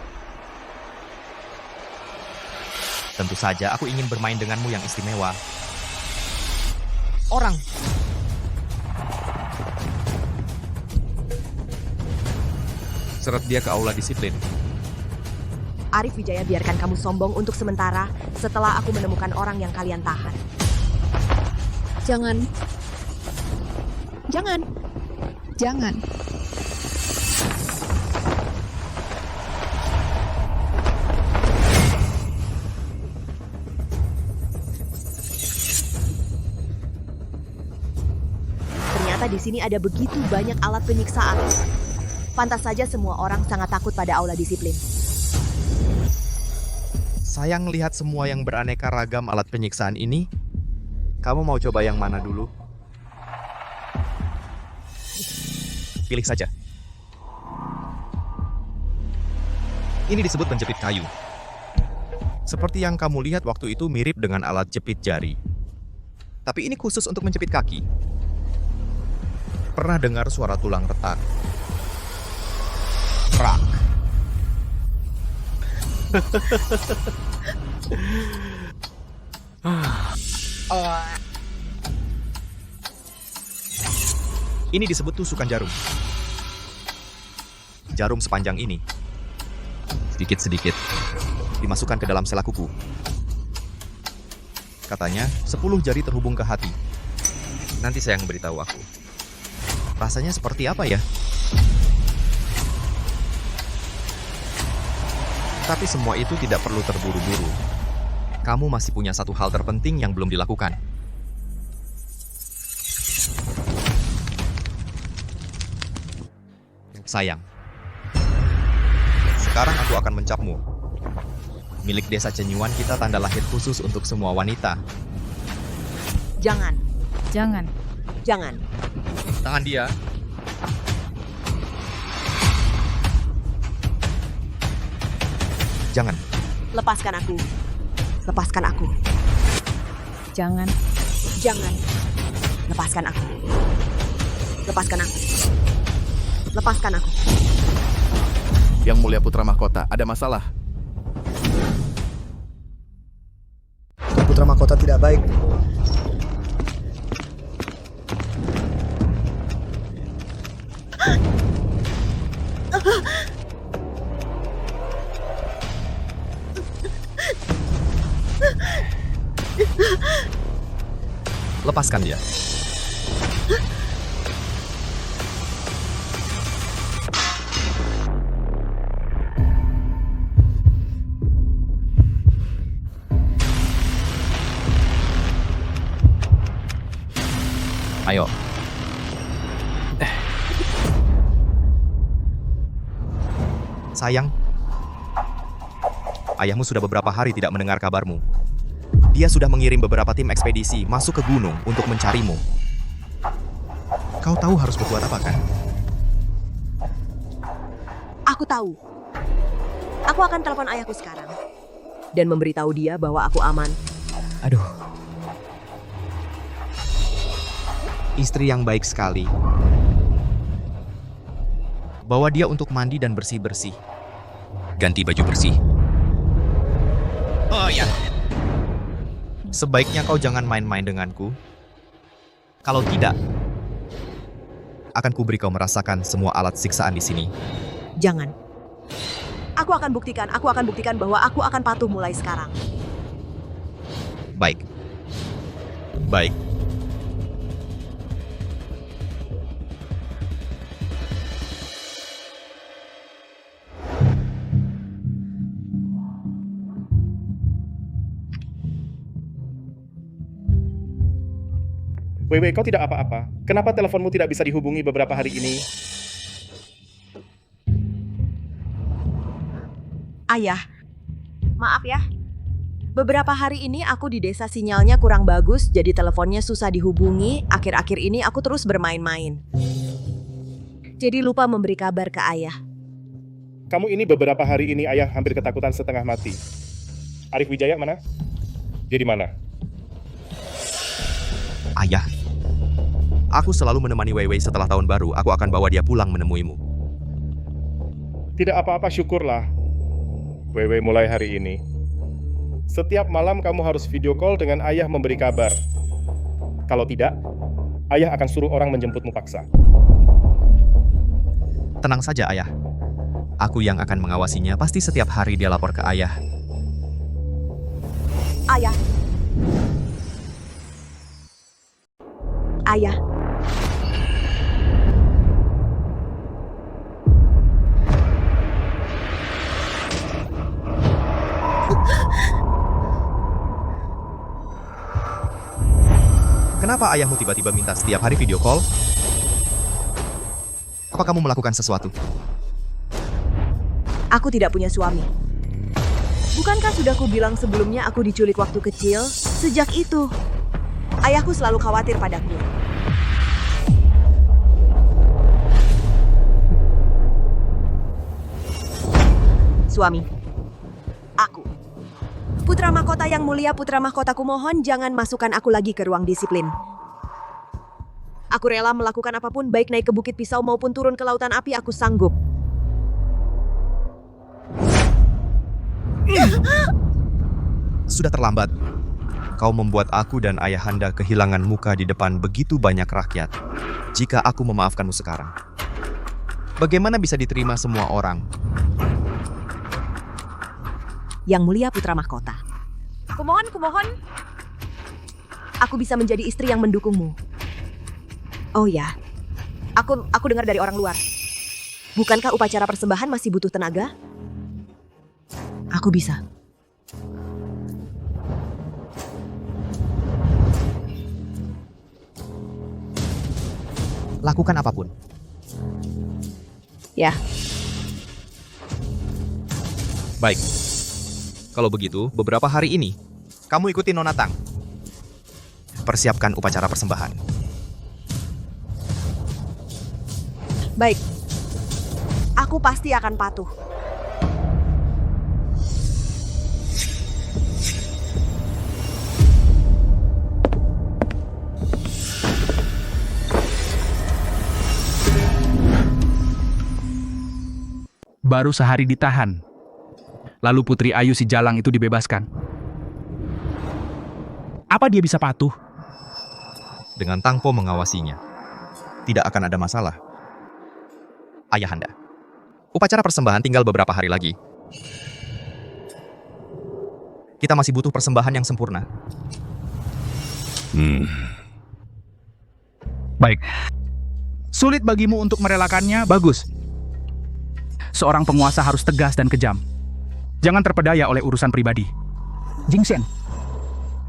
Tentu saja aku ingin bermain denganmu yang istimewa. orang. Seret dia ke aula disiplin. Arif Wijaya, biarkan kamu sombong untuk sementara setelah aku menemukan orang yang kalian tahan. Jangan. Jangan. Jangan. Ternyata di sini ada begitu banyak alat penyiksaan. Pantas saja semua orang sangat takut pada aula disiplin. Saya ngelihat semua yang beraneka ragam alat penyiksaan ini. Kamu mau coba yang mana dulu? Pilih saja. Ini disebut penjepit kayu. Seperti yang kamu lihat waktu itu mirip dengan alat jepit jari. Tapi ini khusus untuk menjepit kaki. Pernah dengar suara tulang retak? Prak. Ini disebut tusukan jarum. Jarum sepanjang ini, sedikit-sedikit, dimasukkan ke dalam sela kuku. Katanya, 10 jari terhubung ke hati. Nanti saya yang beritahu aku. Rasanya seperti apa ya? Tapi semua itu tidak perlu terburu-buru. Kamu masih punya satu hal terpenting yang belum dilakukan. Sayang. Sekarang aku akan mencapmu. Milik desa Cenyuan kita tanda lahir khusus untuk semua wanita. Jangan. Jangan. Jangan. Tahan dia. Jangan. Lepaskan aku. Lepaskan aku. Jangan. Jangan. Lepaskan aku. Lepaskan aku. Lepaskan aku. Yang Mulia Putra Mahkota, ada masalah. Putra Mahkota tidak baik. Lepaskan dia. Ayo. Sayang, ayahmu sudah beberapa hari tidak mendengar kabarmu. Dia sudah mengirim beberapa tim ekspedisi masuk ke gunung untuk mencarimu. Kau tahu harus berbuat apa, kan? Aku tahu. Aku akan telepon ayahku sekarang. Dan memberitahu dia bahwa aku aman. Aduh. Istri yang baik sekali. Bawa dia untuk mandi dan bersih-bersih. Ganti baju bersih. Oh ya. Sebaiknya kau jangan main-main denganku. Kalau tidak, akan kuberi kau merasakan semua alat siksaan di sini. Jangan. Aku akan buktikan bahwa aku akan patuh mulai sekarang. Baik. Baik. Wewe, kau tidak apa-apa. Kenapa teleponmu tidak bisa dihubungi beberapa hari ini? Ayah, maaf ya. Beberapa hari ini aku di desa sinyalnya kurang bagus, jadi teleponnya susah dihubungi. Akhir-akhir ini aku terus bermain-main. Jadi lupa memberi kabar ke ayah. Kamu ini beberapa hari ini ayah hampir ketakutan setengah mati. Arif Wijaya mana? Dia di mana? Ayah. Aku selalu menemani Weiwei setelah tahun baru. Aku akan bawa dia pulang menemuimu. Tidak apa-apa, syukurlah. Wewe, mulai hari ini, setiap malam kamu harus video call dengan ayah memberi kabar. Kalau tidak, ayah akan suruh orang menjemputmu paksa. Tenang saja, ayah. Aku yang akan mengawasinya, pasti setiap hari dia lapor ke ayah. Ayah. Ayah. Kenapa ayahmu tiba-tiba minta setiap hari video call? Apa kamu melakukan sesuatu? Aku tidak punya suami. Bukankah sudah kubilang sebelumnya aku diculik waktu kecil? Sejak itu, ayahku selalu khawatir padaku. Suami. Aku. Putra mahkota yang mulia, putra mahkotaku, mohon jangan masukkan aku lagi ke ruang disiplin. Aku rela melakukan apapun, baik naik ke Bukit Pisau maupun turun ke Lautan Api, aku sanggup. Sudah terlambat. Kau membuat aku dan ayahanda kehilangan muka di depan begitu banyak rakyat. Jika aku memaafkanmu sekarang, bagaimana bisa diterima semua orang? Yang mulia putra mahkota. Kumohon. Aku bisa menjadi istri yang mendukungmu. Oh ya, aku dengar dari orang luar. Bukankah upacara persembahan masih butuh tenaga? Aku bisa. Lakukan apapun. Ya. Baik. Kalau begitu, beberapa hari ini, kamu ikuti Nona Tang. Persiapkan upacara persembahan. Baik. Aku pasti akan patuh. Baru sehari ditahan. Lalu Putri Ayu si Jalang itu dibebaskan. Apa dia bisa patuh? Dengan Tangpo mengawasinya, tidak akan ada masalah. Ayahanda, upacara persembahan tinggal beberapa hari lagi. Kita masih butuh persembahan yang sempurna. Baik. Sulit bagimu untuk merelakannya, bagus. Seorang penguasa harus tegas dan kejam. Jangan terpedaya oleh urusan pribadi. Jingxian,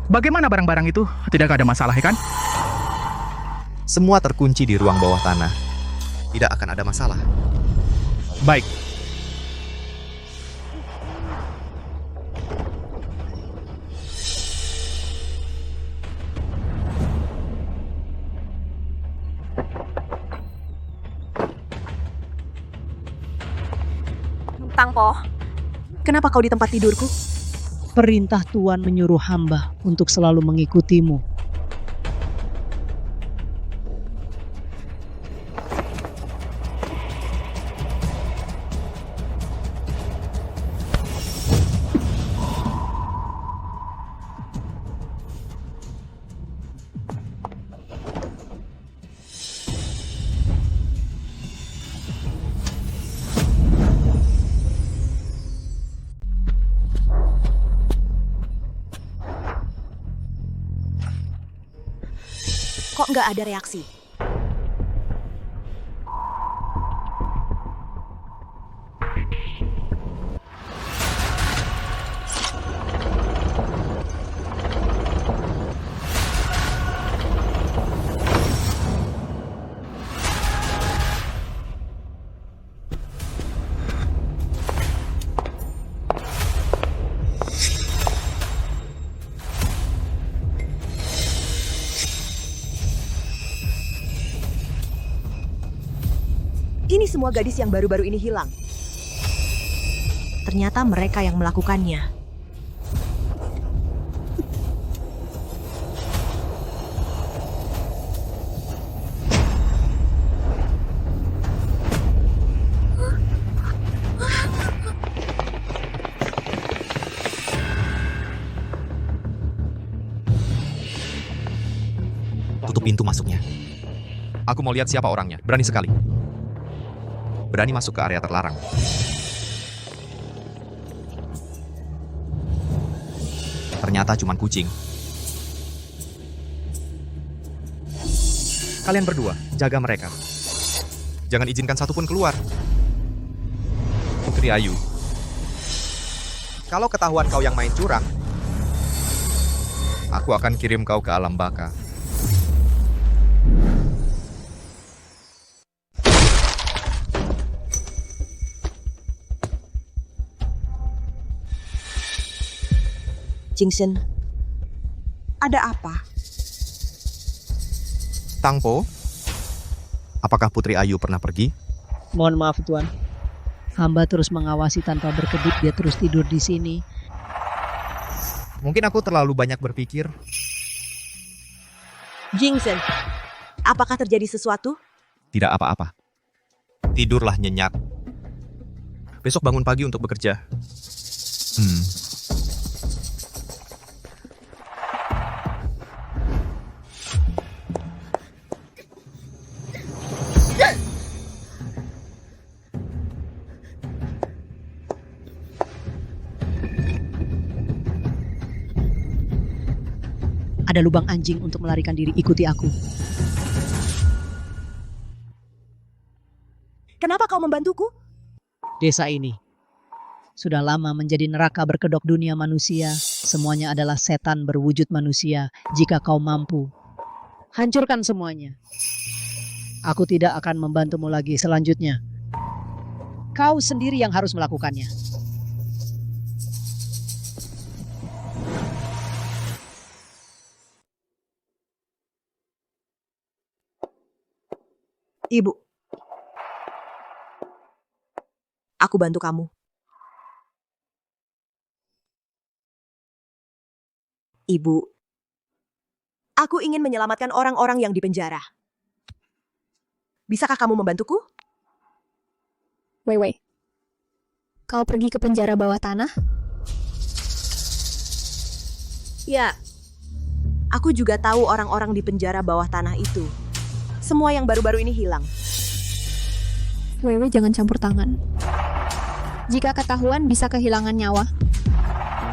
bagaimana barang-barang itu? Tidak ada masalah, ya kan? Semua terkunci di ruang bawah tanah. Tidak akan ada masalah. Baik. Tangpo, kenapa kau di tempat tidurku? Perintah Tuan menyuruh hamba untuk selalu mengikutimu. Kok nggak ada reaksi? Ini semua gadis yang baru-baru ini hilang. Ternyata mereka yang melakukannya. tutup pintu masuknya. Aku mau lihat siapa orangnya. Berani sekali. Berani masuk ke area terlarang. Ternyata cuma kucing. Kalian berdua, jaga mereka. Jangan izinkan satupun keluar. Putri Ayu. Kalau ketahuan kau yang main curang, aku akan kirim kau ke alam baka. Jingsen, ada apa? Tangpo, apakah Putri Ayu pernah pergi? Mohon maaf, Tuan. Hamba terus mengawasi tanpa berkedip, dia terus tidur di sini. Mungkin aku terlalu banyak berpikir. Jingsen, apakah terjadi sesuatu? Tidak apa-apa. Tidurlah nyenyak. Besok bangun pagi untuk bekerja. Ada lubang anjing untuk melarikan diri, ikuti aku. Kenapa kau membantuku? Desa ini sudah lama menjadi neraka berkedok dunia manusia. Semuanya adalah setan berwujud manusia. Jika kau mampu, hancurkan semuanya. Aku tidak akan membantumu lagi selanjutnya. Kau sendiri yang harus melakukannya. Ibu, aku bantu kamu. Ibu, aku ingin menyelamatkan orang-orang yang di penjara. Bisakah kamu membantuku? Wei, kau pergi ke penjara bawah tanah? Ya, aku juga tahu orang-orang di penjara bawah tanah itu. Semua yang baru-baru ini hilang. Wewe jangan campur tangan. Jika ketahuan bisa kehilangan nyawa.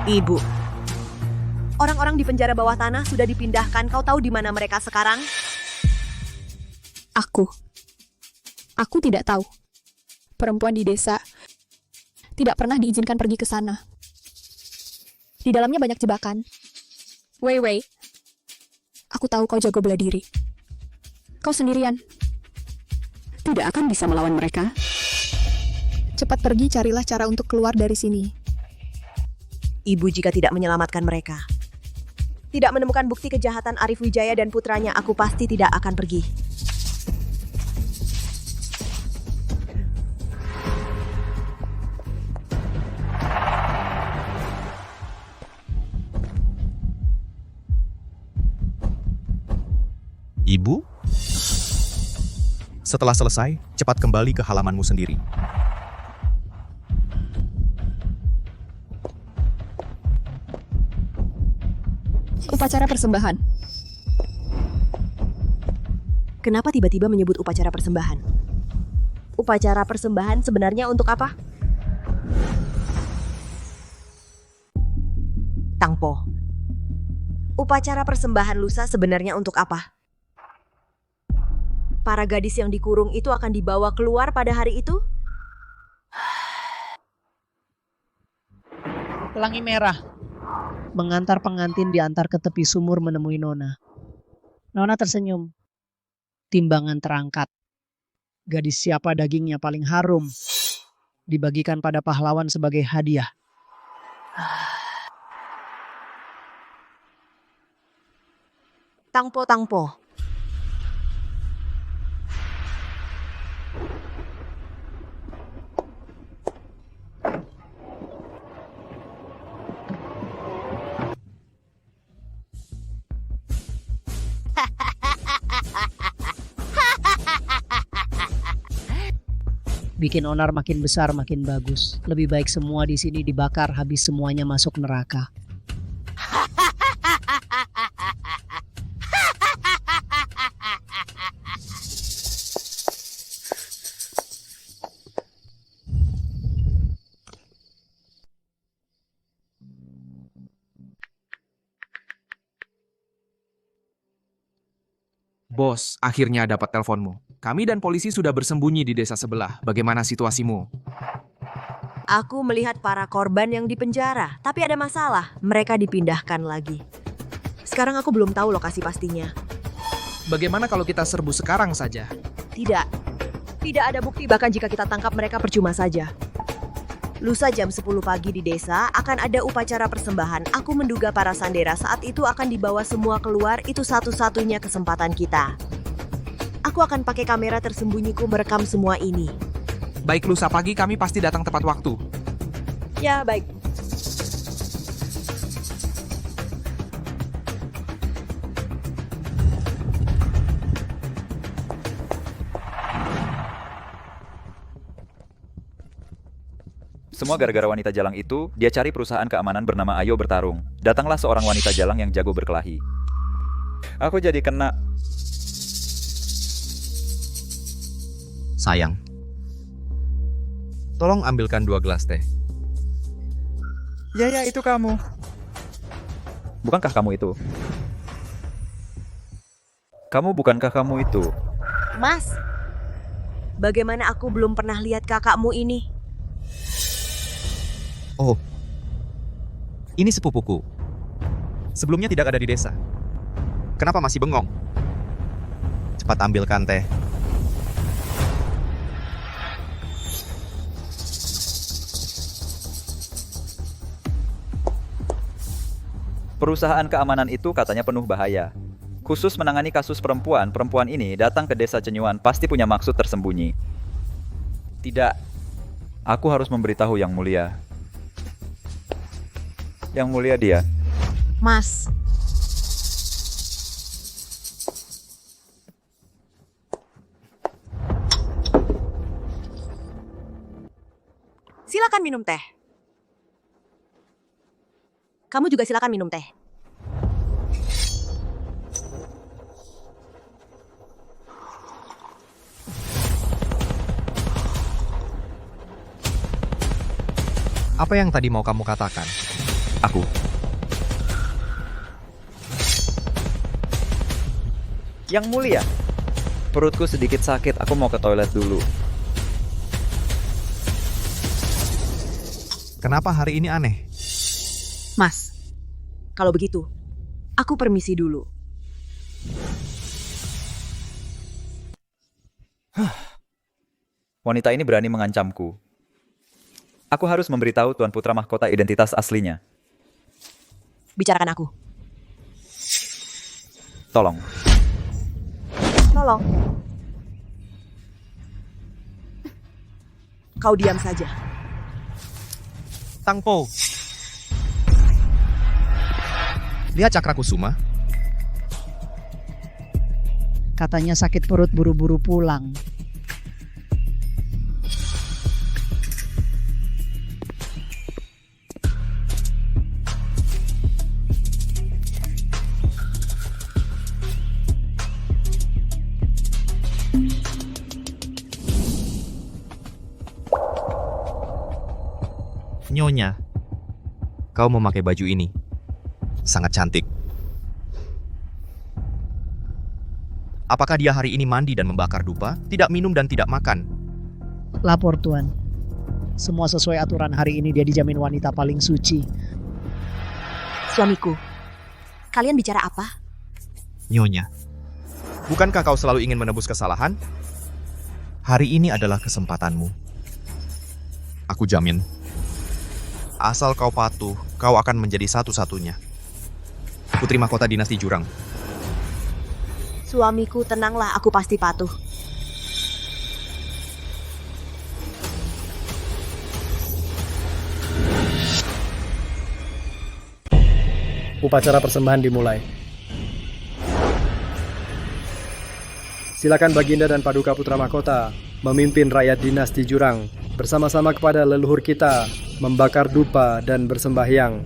Ibu, orang-orang di penjara bawah tanah sudah dipindahkan. Kau tahu di mana mereka sekarang? Aku tidak tahu. Perempuan di desa tidak pernah diizinkan pergi ke sana. Di dalamnya banyak jebakan. Wei, aku tahu kau jago bela diri. Kau sendirian. Tidak akan bisa melawan mereka. Cepat pergi, carilah cara untuk keluar dari sini. Ibu jika tidak menyelamatkan mereka, tidak menemukan bukti kejahatan Arif Wijaya dan putranya, aku pasti tidak akan pergi. Ibu? Setelah selesai, cepat kembali ke halamanmu sendiri. Upacara persembahan. Kenapa tiba-tiba menyebut upacara persembahan? Upacara persembahan sebenarnya untuk apa? Tangpo. Upacara persembahan lusa sebenarnya untuk apa? Para gadis yang dikurung itu akan dibawa keluar pada hari itu? Pelangi merah mengantar pengantin diantar ke tepi sumur menemui Nona. Nona tersenyum. Timbangan terangkat. Gadis siapa dagingnya paling harum dibagikan pada pahlawan sebagai hadiah. Tangpo. Bikin onar makin besar makin bagus. Lebih baik semua di sini dibakar habis semuanya masuk neraka. Bos, akhirnya dapat teleponmu. Kami dan polisi sudah bersembunyi di desa sebelah. Bagaimana situasimu? Aku melihat para korban yang dipenjara, tapi ada masalah. Mereka dipindahkan lagi. Sekarang aku belum tahu lokasi pastinya. Bagaimana kalau kita serbu sekarang saja? Tidak. Tidak ada bukti, bahkan jika kita tangkap mereka percuma saja. Lusa jam 10 pagi di desa akan ada upacara persembahan. Aku menduga para sandera saat itu akan dibawa semua keluar. Itu satu-satunya kesempatan kita. Aku akan pakai kamera tersembunyiku merekam semua ini. Baik, lusa pagi kami pasti datang tepat waktu. Ya, baik. Semua gara-gara wanita jalang itu, dia cari perusahaan keamanan bernama Ayo bertarung. Datanglah seorang wanita jalang yang jago berkelahi. Aku jadi kena. Sayang. Tolong ambilkan 2 gelas teh. Ya, itu kamu. Bukankah kamu itu? Bukankah kamu itu? Mas, bagaimana aku belum pernah lihat kakakmu ini? Oh, ini sepupuku. Sebelumnya tidak ada di desa. Kenapa masih bengong? Cepat ambilkan teh. Perusahaan keamanan itu katanya penuh bahaya. Khusus menangani kasus perempuan ini datang ke desa Cenyuan pasti punya maksud tersembunyi. Tidak. Aku harus memberitahu Yang Mulia. Yang Mulia dia. Mas. Silakan minum teh. Kamu juga silakan minum teh. Apa yang tadi mau kamu katakan? Aku. Yang Mulia. Perutku sedikit sakit, aku mau ke toilet dulu. Kenapa hari ini aneh? Mas, kalau begitu, aku permisi dulu. Wanita ini berani mengancamku. Aku harus memberitahu Tuan Putra Mahkota identitas aslinya. Bicarakan aku. Tolong. Tolong. Kau diam saja. Tangpo. Lihat Cakra Kusuma. Katanya sakit perut buru-buru pulang. Nyonya, kau memakai baju ini. Sangat cantik. Apakah dia hari ini mandi dan membakar dupa, tidak minum dan tidak makan? Lapor Tuan. Semua sesuai aturan hari ini dia dijamin wanita paling suci. Suamiku, kalian bicara apa? Nyonya, bukankah kau selalu ingin menebus kesalahan? Hari ini adalah kesempatanmu. Aku jamin. Asal kau patuh, kau akan menjadi satu-satunya Putri Mahkota Dinasti Jurang. Suamiku, tenanglah, aku pasti patuh. Upacara persembahan dimulai. Silakan Baginda dan Paduka Putra Mahkota memimpin rakyat dinasti Jurang bersama-sama kepada leluhur kita membakar dupa dan bersembahyang.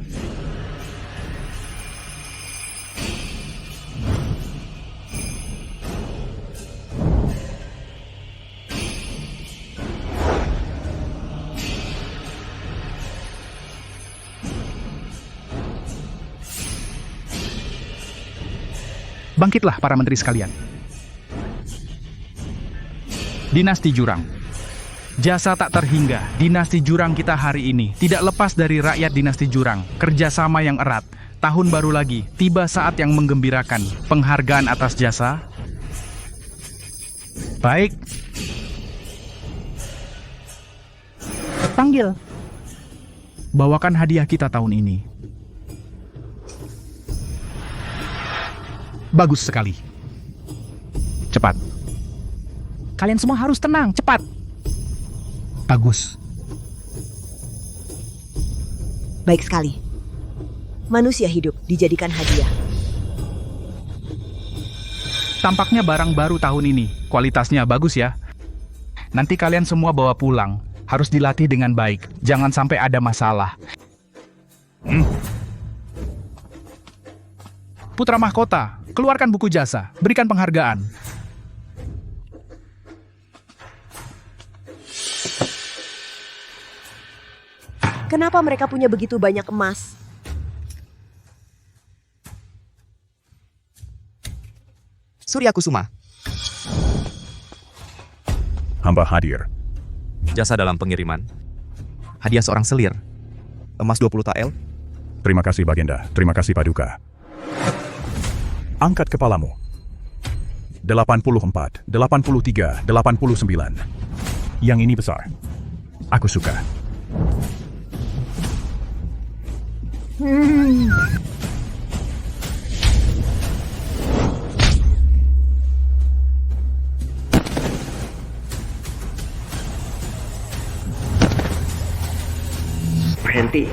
Bangkitlah para menteri sekalian. Dinasti Jurang. Jasa tak terhingga, dinasti Jurang kita hari ini tidak lepas dari rakyat dinasti Jurang. Kerjasama yang erat. Tahun baru lagi, tiba saat yang menggembirakan. Penghargaan atas jasa. Baik. Panggil. Bawakan hadiah kita tahun ini. Bagus sekali. Cepat. Kalian semua harus tenang, cepat. Bagus. Baik sekali. Manusia hidup dijadikan hadiah. Tampaknya barang baru tahun ini. Kualitasnya bagus ya. Nanti kalian semua bawa pulang. Harus dilatih dengan baik. Jangan sampai ada masalah. Putra Mahkota, keluarkan buku jasa. Berikan penghargaan. Kenapa mereka punya begitu banyak emas? Surya Kusuma. Hamba hadir. Jasa dalam pengiriman. Hadiah seorang selir. Emas 20 tael. Terima kasih Bagenda. Terima kasih Paduka. Angkat kepalamu. 84, 83, 89. Yang ini besar. Aku suka. Berhenti.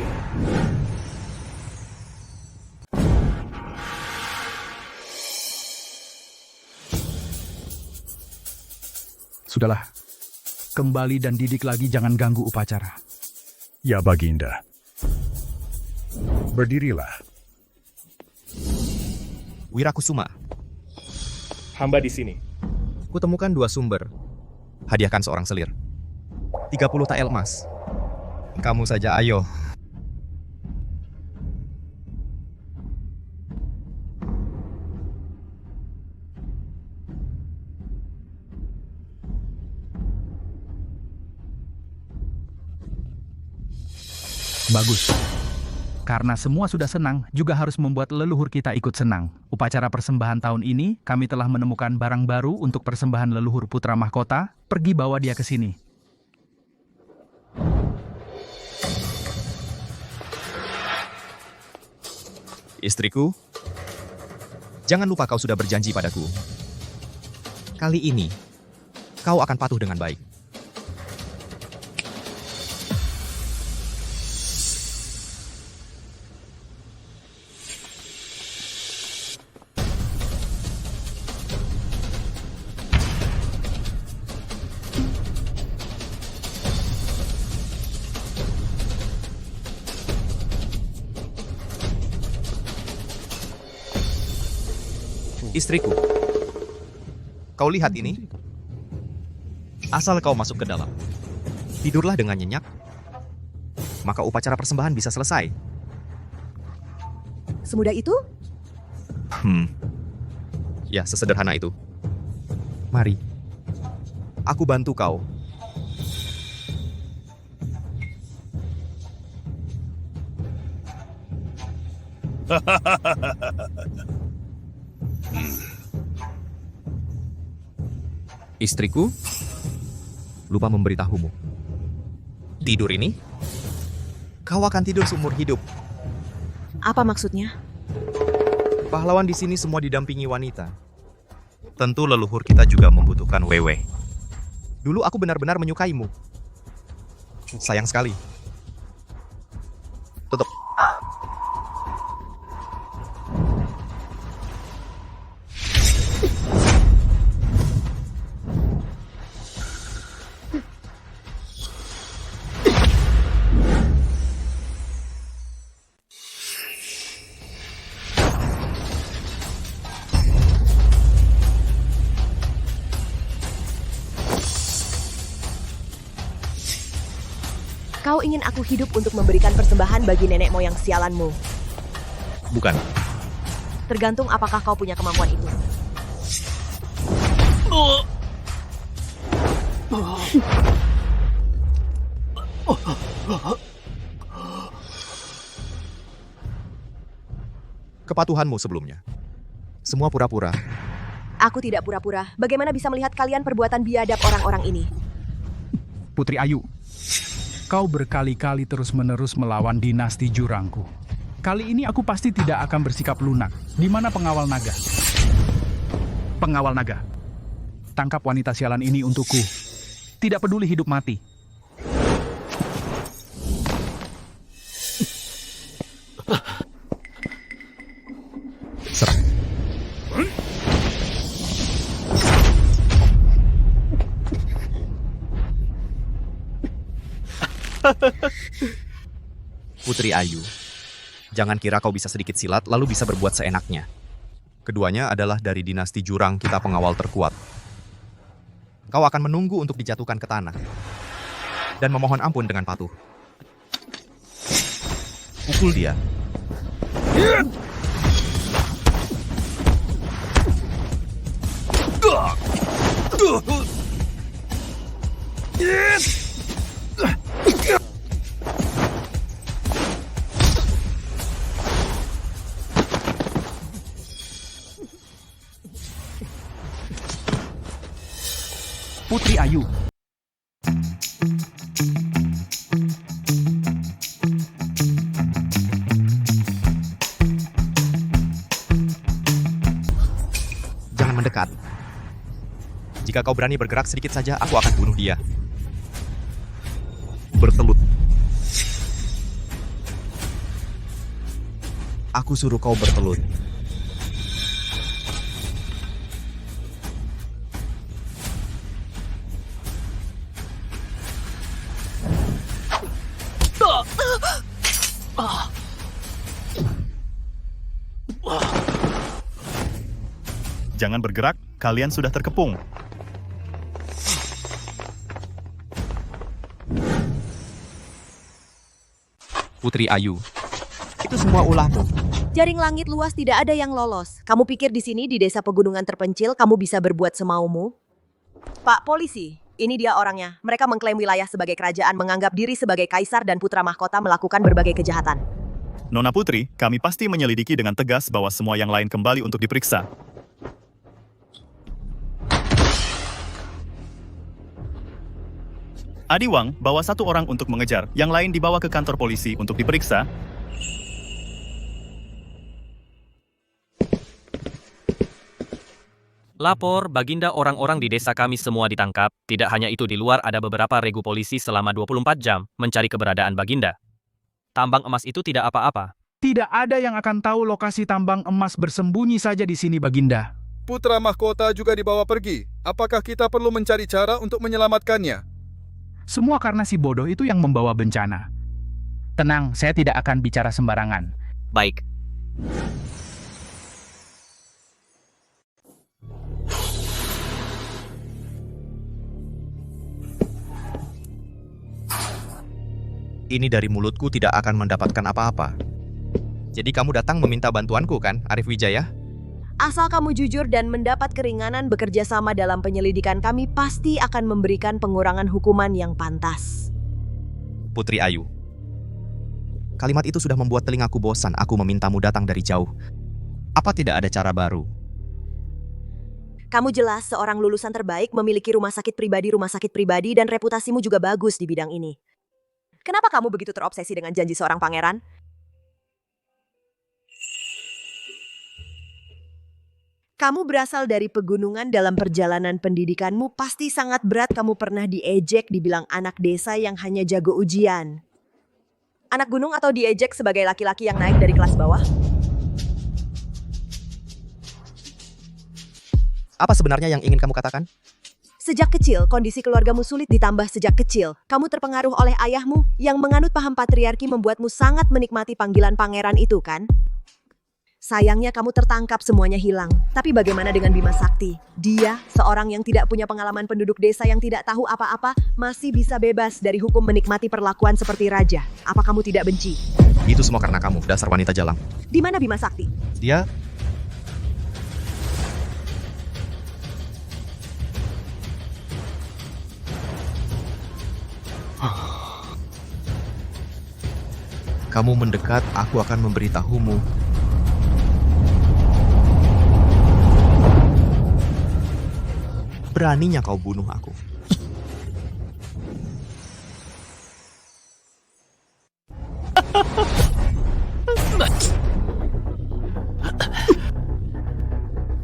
Sudahlah. Kembali dan didik lagi, jangan ganggu upacara. Ya Baginda. Berdirilah. Wirakusuma. Hamba di sini. Kutemukan 2 sumber. Hadiahkan seorang selir. 30 tael emas. Kamu saja ayo. Bagus. Karena semua sudah senang, juga harus membuat leluhur kita ikut senang. Upacara persembahan tahun ini, kami telah menemukan barang baru untuk persembahan leluhur putra mahkota. Pergi bawa dia ke sini. Istriku, jangan lupa kau sudah berjanji padaku. Kali ini, kau akan patuh dengan baik. Istriku, kau lihat ini? Asal kau masuk ke dalam, tidurlah dengan nyenyak, maka upacara persembahan bisa selesai. Semudah itu? Ya, sesederhana itu. Mari, aku bantu kau. Istriku, lupa memberitahumu. Tidur ini, kau akan tidur seumur hidup. Apa maksudnya? Pahlawan di sini semua didampingi wanita. Tentu leluhur kita juga membutuhkan wewe. Dulu aku benar-benar menyukaimu. Sayang sekali. Tutup. Kau ingin aku hidup untuk memberikan persembahan bagi nenek moyang sialanmu. Bukan. Tergantung apakah kau punya kemampuan itu. Kepatuhanmu sebelumnya. Semua pura-pura. Aku tidak pura-pura. Bagaimana bisa melihat kalian perbuatan biadab orang-orang ini? Putri Ayu, kau berkali-kali terus-menerus melawan dinasti jurangku. Kali ini aku pasti tidak akan bersikap lunak. Di mana pengawal naga? Pengawal naga, tangkap wanita sialan ini untukku. Tidak peduli hidup mati. Serang. Putri Ayu, jangan kira kau bisa sedikit silat lalu bisa berbuat seenaknya. Keduanya adalah dari dinasti jurang kita pengawal terkuat. Kau akan menunggu untuk dijatuhkan ke tanah dan memohon ampun dengan patuh. Pukul dia. Putri Ayu. Jangan mendekat. Jika kau berani bergerak sedikit saja, aku akan bunuh dia. Bertelut. Aku suruh kau bertelut. Jangan bergerak, kalian sudah terkepung. Putri Ayu, itu semua ulahmu. Jaring langit luas tidak ada yang lolos. Kamu pikir di sini di desa pegunungan terpencil kamu bisa berbuat semaumu? Pak polisi, ini dia orangnya. Mereka mengklaim wilayah sebagai kerajaan, menganggap diri sebagai kaisar dan putra mahkota melakukan berbagai kejahatan. Nona Putri, kami pasti menyelidiki dengan tegas bahwa semua yang lain kembali untuk diperiksa. Adiwang, bawa satu orang untuk mengejar, yang lain dibawa ke kantor polisi untuk diperiksa. Lapor, Baginda, orang-orang di desa kami semua ditangkap. Tidak hanya itu, di luar ada beberapa regu polisi selama 24 jam mencari keberadaan Baginda. Tambang emas itu tidak apa-apa. Tidak ada yang akan tahu lokasi tambang emas, bersembunyi saja di sini, Baginda. Putra mahkota juga dibawa pergi. Apakah kita perlu mencari cara untuk menyelamatkannya? Semua karena si bodoh itu yang membawa bencana. Tenang, saya tidak akan bicara sembarangan. Baik. Ini dari mulutku tidak akan mendapatkan apa-apa. Jadi kamu datang meminta bantuanku kan, Arif Wijaya? Asal kamu jujur dan mendapat keringanan bekerja sama dalam penyelidikan, kami pasti akan memberikan pengurangan hukuman yang pantas. Putri Ayu, kalimat itu sudah membuat telingaku bosan. Aku memintamu datang dari jauh. Apa tidak ada cara baru? Kamu jelas seorang lulusan terbaik, memiliki rumah sakit pribadi, dan reputasimu juga bagus di bidang ini. Kenapa kamu begitu terobsesi dengan janji seorang pangeran? Kamu berasal dari pegunungan, dalam perjalanan pendidikanmu pasti sangat berat. Kamu pernah diejek, dibilang anak desa yang hanya jago ujian. Anak gunung atau diejek sebagai laki-laki yang naik dari kelas bawah? Apa sebenarnya yang ingin kamu katakan? Sejak kecil, kondisi keluargamu sulit, ditambah sejak kecil kamu terpengaruh oleh ayahmu yang menganut paham patriarki, membuatmu sangat menikmati panggilan pangeran itu kan? Sayangnya kamu tertangkap, semuanya hilang. Tapi bagaimana dengan Bima Sakti? Dia, seorang yang tidak punya pengalaman, penduduk desa yang tidak tahu apa-apa, masih bisa bebas dari hukum, menikmati perlakuan seperti raja. Apa kamu tidak benci? Itu semua karena kamu, dasar wanita jalang. Di mana Bima Sakti? Dia... kamu mendekat, aku akan memberitahumu. Beraninya kau bunuh aku.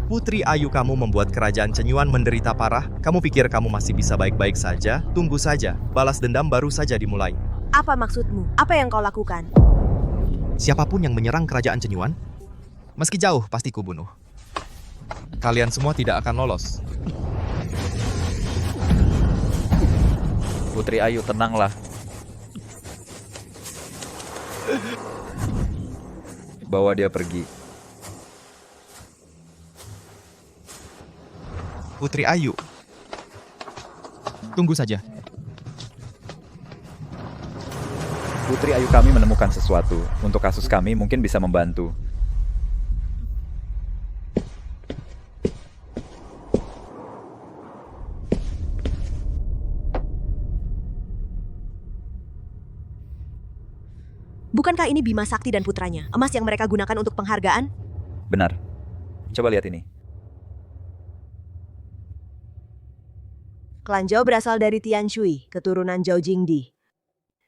Putri Ayu, kamu membuat kerajaan Cenyuan menderita parah. Kamu pikir kamu masih bisa baik-baik saja? Tunggu saja, balas dendam baru saja dimulai. Apa maksudmu? Apa yang kau lakukan? Siapapun yang menyerang kerajaan Cenyuan, meski jauh pasti kubunuh. Kalian semua tidak akan lolos. Putri Ayu, tenanglah. Bawa dia pergi. Putri Ayu, tunggu saja. Putri Ayu, kami menemukan sesuatu. Untuk kasus kami mungkin bisa membantu. Bukankah ini Bima Sakti dan putranya? Emas yang mereka gunakan untuk penghargaan? Benar. Coba lihat ini. Klan Zhao berasal dari Tian Shui, keturunan Zhao Jingdi.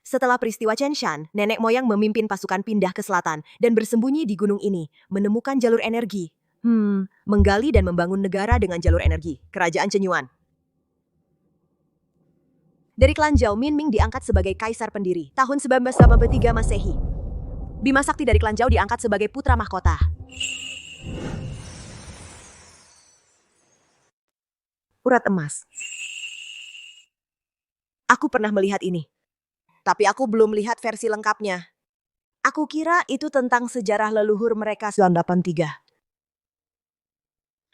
Setelah peristiwa Chen Shan, nenek moyang memimpin pasukan pindah ke selatan dan bersembunyi di gunung ini, menemukan jalur energi. Menggali dan membangun negara dengan jalur energi, Kerajaan Cenyuan. Dari klan Zhao, Min Ming diangkat sebagai kaisar pendiri, tahun 1983 Masehi. Bima Sakti dari klan Zhao diangkat sebagai putra mahkota. Urat emas. Aku pernah melihat ini. Tapi aku belum lihat versi lengkapnya. Aku kira itu tentang sejarah leluhur mereka 983.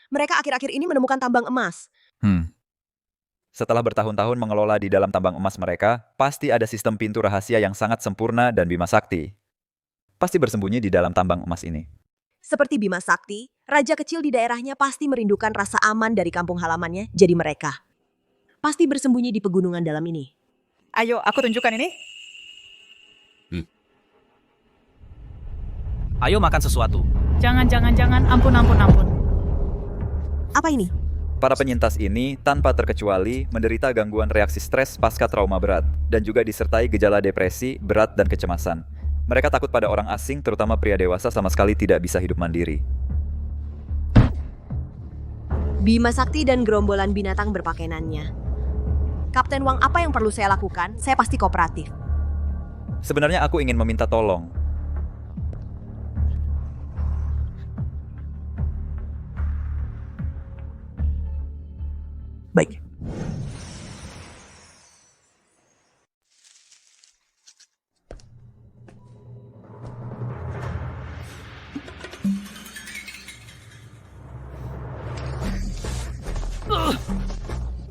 Mereka akhir-akhir ini menemukan tambang emas. Setelah bertahun-tahun mengelola di dalam tambang emas mereka, pasti ada sistem pintu rahasia yang sangat sempurna dan Bima Sakti pasti bersembunyi di dalam tambang emas ini. Seperti Bima Sakti, raja kecil di daerahnya pasti merindukan rasa aman dari kampung halamannya, jadi mereka pasti bersembunyi di pegunungan dalam ini. Ayo, aku tunjukkan ini. Ayo makan sesuatu. Jangan, ampun. Apa ini? Para penyintas ini, tanpa terkecuali, menderita gangguan reaksi stres pasca trauma berat, dan juga disertai gejala depresi, berat, dan kecemasan. Mereka takut pada orang asing, terutama pria dewasa sama sekali tidak bisa hidup mandiri. Bima Sakti dan gerombolan binatang berpakaiannya. Kapten Wang, apa yang perlu saya lakukan? Saya pasti kooperatif. Sebenarnya aku ingin meminta tolong. Baik.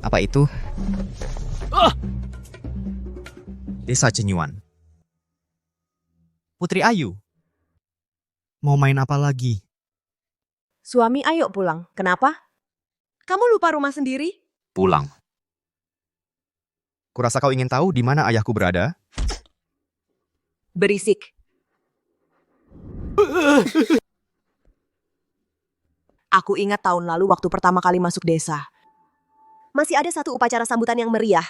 Apa itu? Desa Cenyuan. Putri Ayu, mau main apa lagi? Suami, ayo pulang. Kenapa? Kamu lupa rumah sendiri? Pulang. Kurasa kau ingin tahu di mana ayahku berada? Berisik. Aku ingat tahun lalu waktu pertama kali masuk desa. Masih ada satu upacara sambutan yang meriah.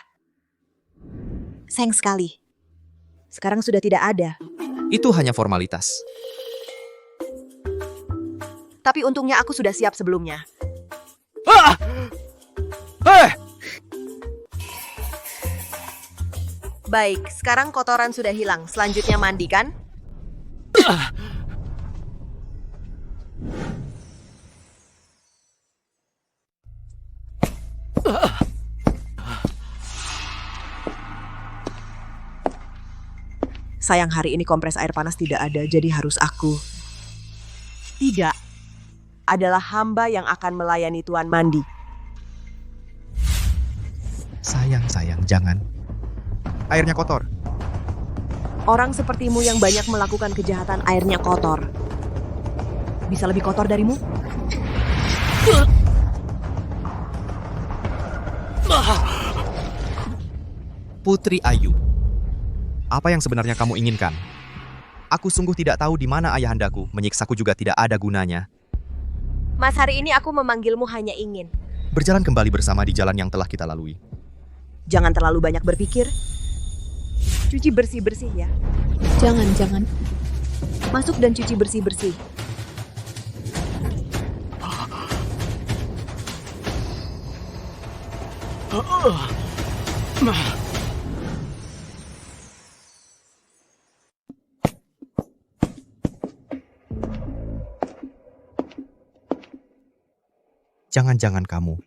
Sayang sekali. Sekarang sudah tidak ada. Itu hanya formalitas. Tapi untungnya aku sudah siap sebelumnya. Baik, sekarang kotoran sudah hilang. Selanjutnya mandi, kan? Sayang hari ini kompres air panas tidak ada, jadi harus aku. Tidak. Adalah hamba yang akan melayani Tuan mandi. Sayang, jangan. Airnya kotor. Orang sepertimu yang banyak melakukan kejahatan airnya kotor. Bisa lebih kotor darimu? Putri Ayu, apa yang sebenarnya kamu inginkan? Aku sungguh tidak tahu di mana ayahandaku. Menyiksaku juga tidak ada gunanya. Mas, hari ini aku memanggilmu hanya ingin. Berjalan kembali bersama di jalan yang telah kita lalui. Jangan terlalu banyak berpikir. Cuci bersih-bersih ya. Jangan. Masuk dan cuci bersih-bersih. Jangan-jangan kamu.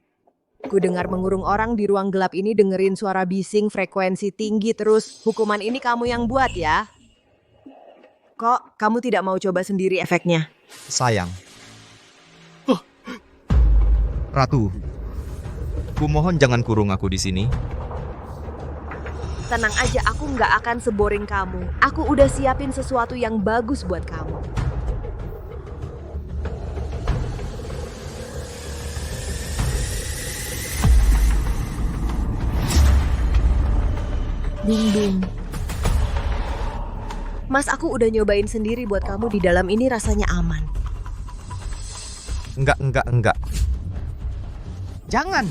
Ku dengar mengurung orang di ruang gelap ini dengerin suara bising frekuensi tinggi terus. Hukuman ini kamu yang buat ya? Kok kamu tidak mau coba sendiri efeknya? Sayang. Ratu. Kumohon jangan kurung aku di sini. Tenang aja, aku nggak akan seboring kamu. Aku udah siapin sesuatu yang bagus buat kamu. Ding. Mas, aku udah nyobain sendiri buat kamu di dalam ini rasanya aman. Enggak. Jangan.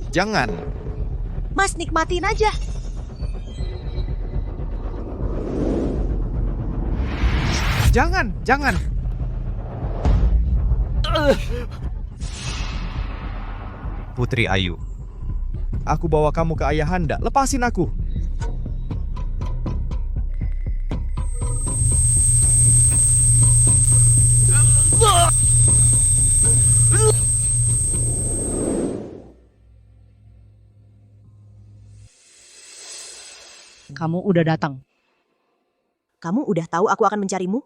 Jangan. Mas, nikmatin aja. Jangan. Putri Ayu. Aku bawa kamu ke ayahanda. Lepasin aku. Kamu udah datang. Kamu udah tahu aku akan mencarimu?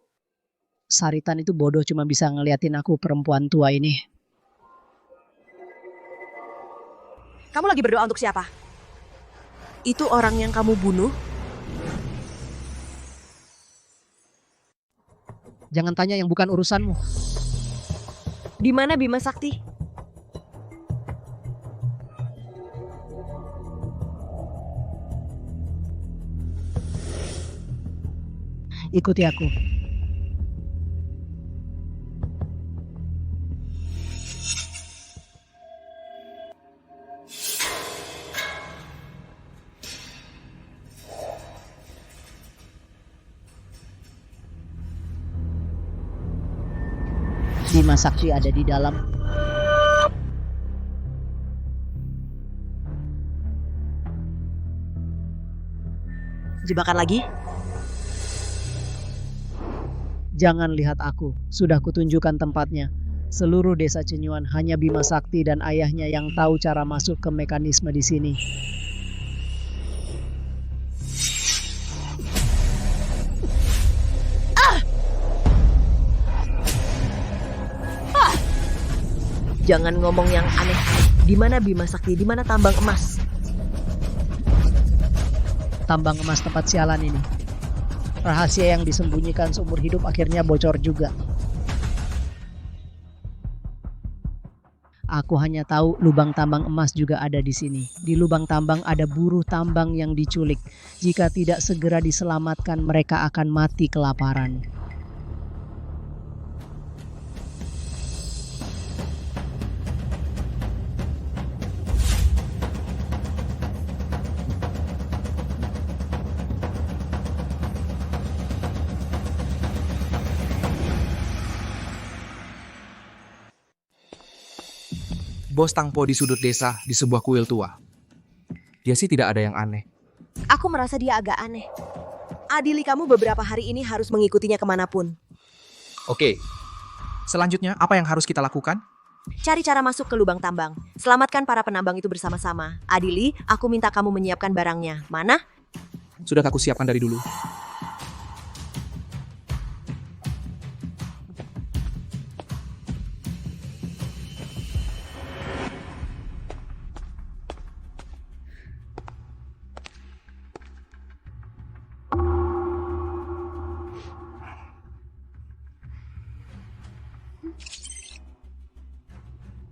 Saritan itu bodoh cuma bisa ngeliatin aku perempuan tua ini. Kamu lagi berdoa untuk siapa? Itu orang yang kamu bunuh? Jangan tanya yang bukan urusanmu. Di mana Bima Sakti? Ikuti aku. Bima Sakti ada di dalam. Jebakan lagi? Jangan lihat aku, sudah kutunjukkan tempatnya. Seluruh desa Cenyuan hanya Bima Sakti dan ayahnya yang tahu cara masuk ke mekanisme di sini. Jangan ngomong yang aneh. Di mana Bima Sakti? Di mana tambang emas? Tambang emas tempat sialan ini. Rahasia yang disembunyikan seumur hidup akhirnya bocor juga. Aku hanya tahu lubang tambang emas juga ada di sini. Di lubang tambang ada buruh tambang yang diculik. Jika tidak segera diselamatkan, mereka akan mati kelaparan. Bos Tangpo di sudut desa di sebuah kuil tua. Dia sih tidak ada yang aneh. Aku merasa dia agak aneh. Adili kamu beberapa hari ini harus mengikutinya kemanapun. Oke. Selanjutnya, apa yang harus kita lakukan? Cari cara masuk ke lubang tambang. Selamatkan para penambang itu bersama-sama. Adili, aku minta kamu menyiapkan barangnya. Mana? Sudah aku siapkan dari dulu.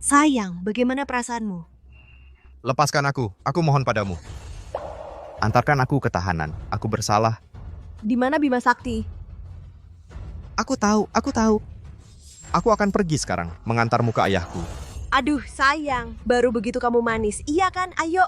Sayang, bagaimana perasaanmu? Lepaskan aku mohon padamu. Antarkan aku ke tahanan, aku bersalah. Di mana Bima Sakti? Aku tahu. Aku akan pergi sekarang, mengantarmu ke ayahku. Aduh, sayang. Baru begitu kamu manis. Iya kan? Ayo.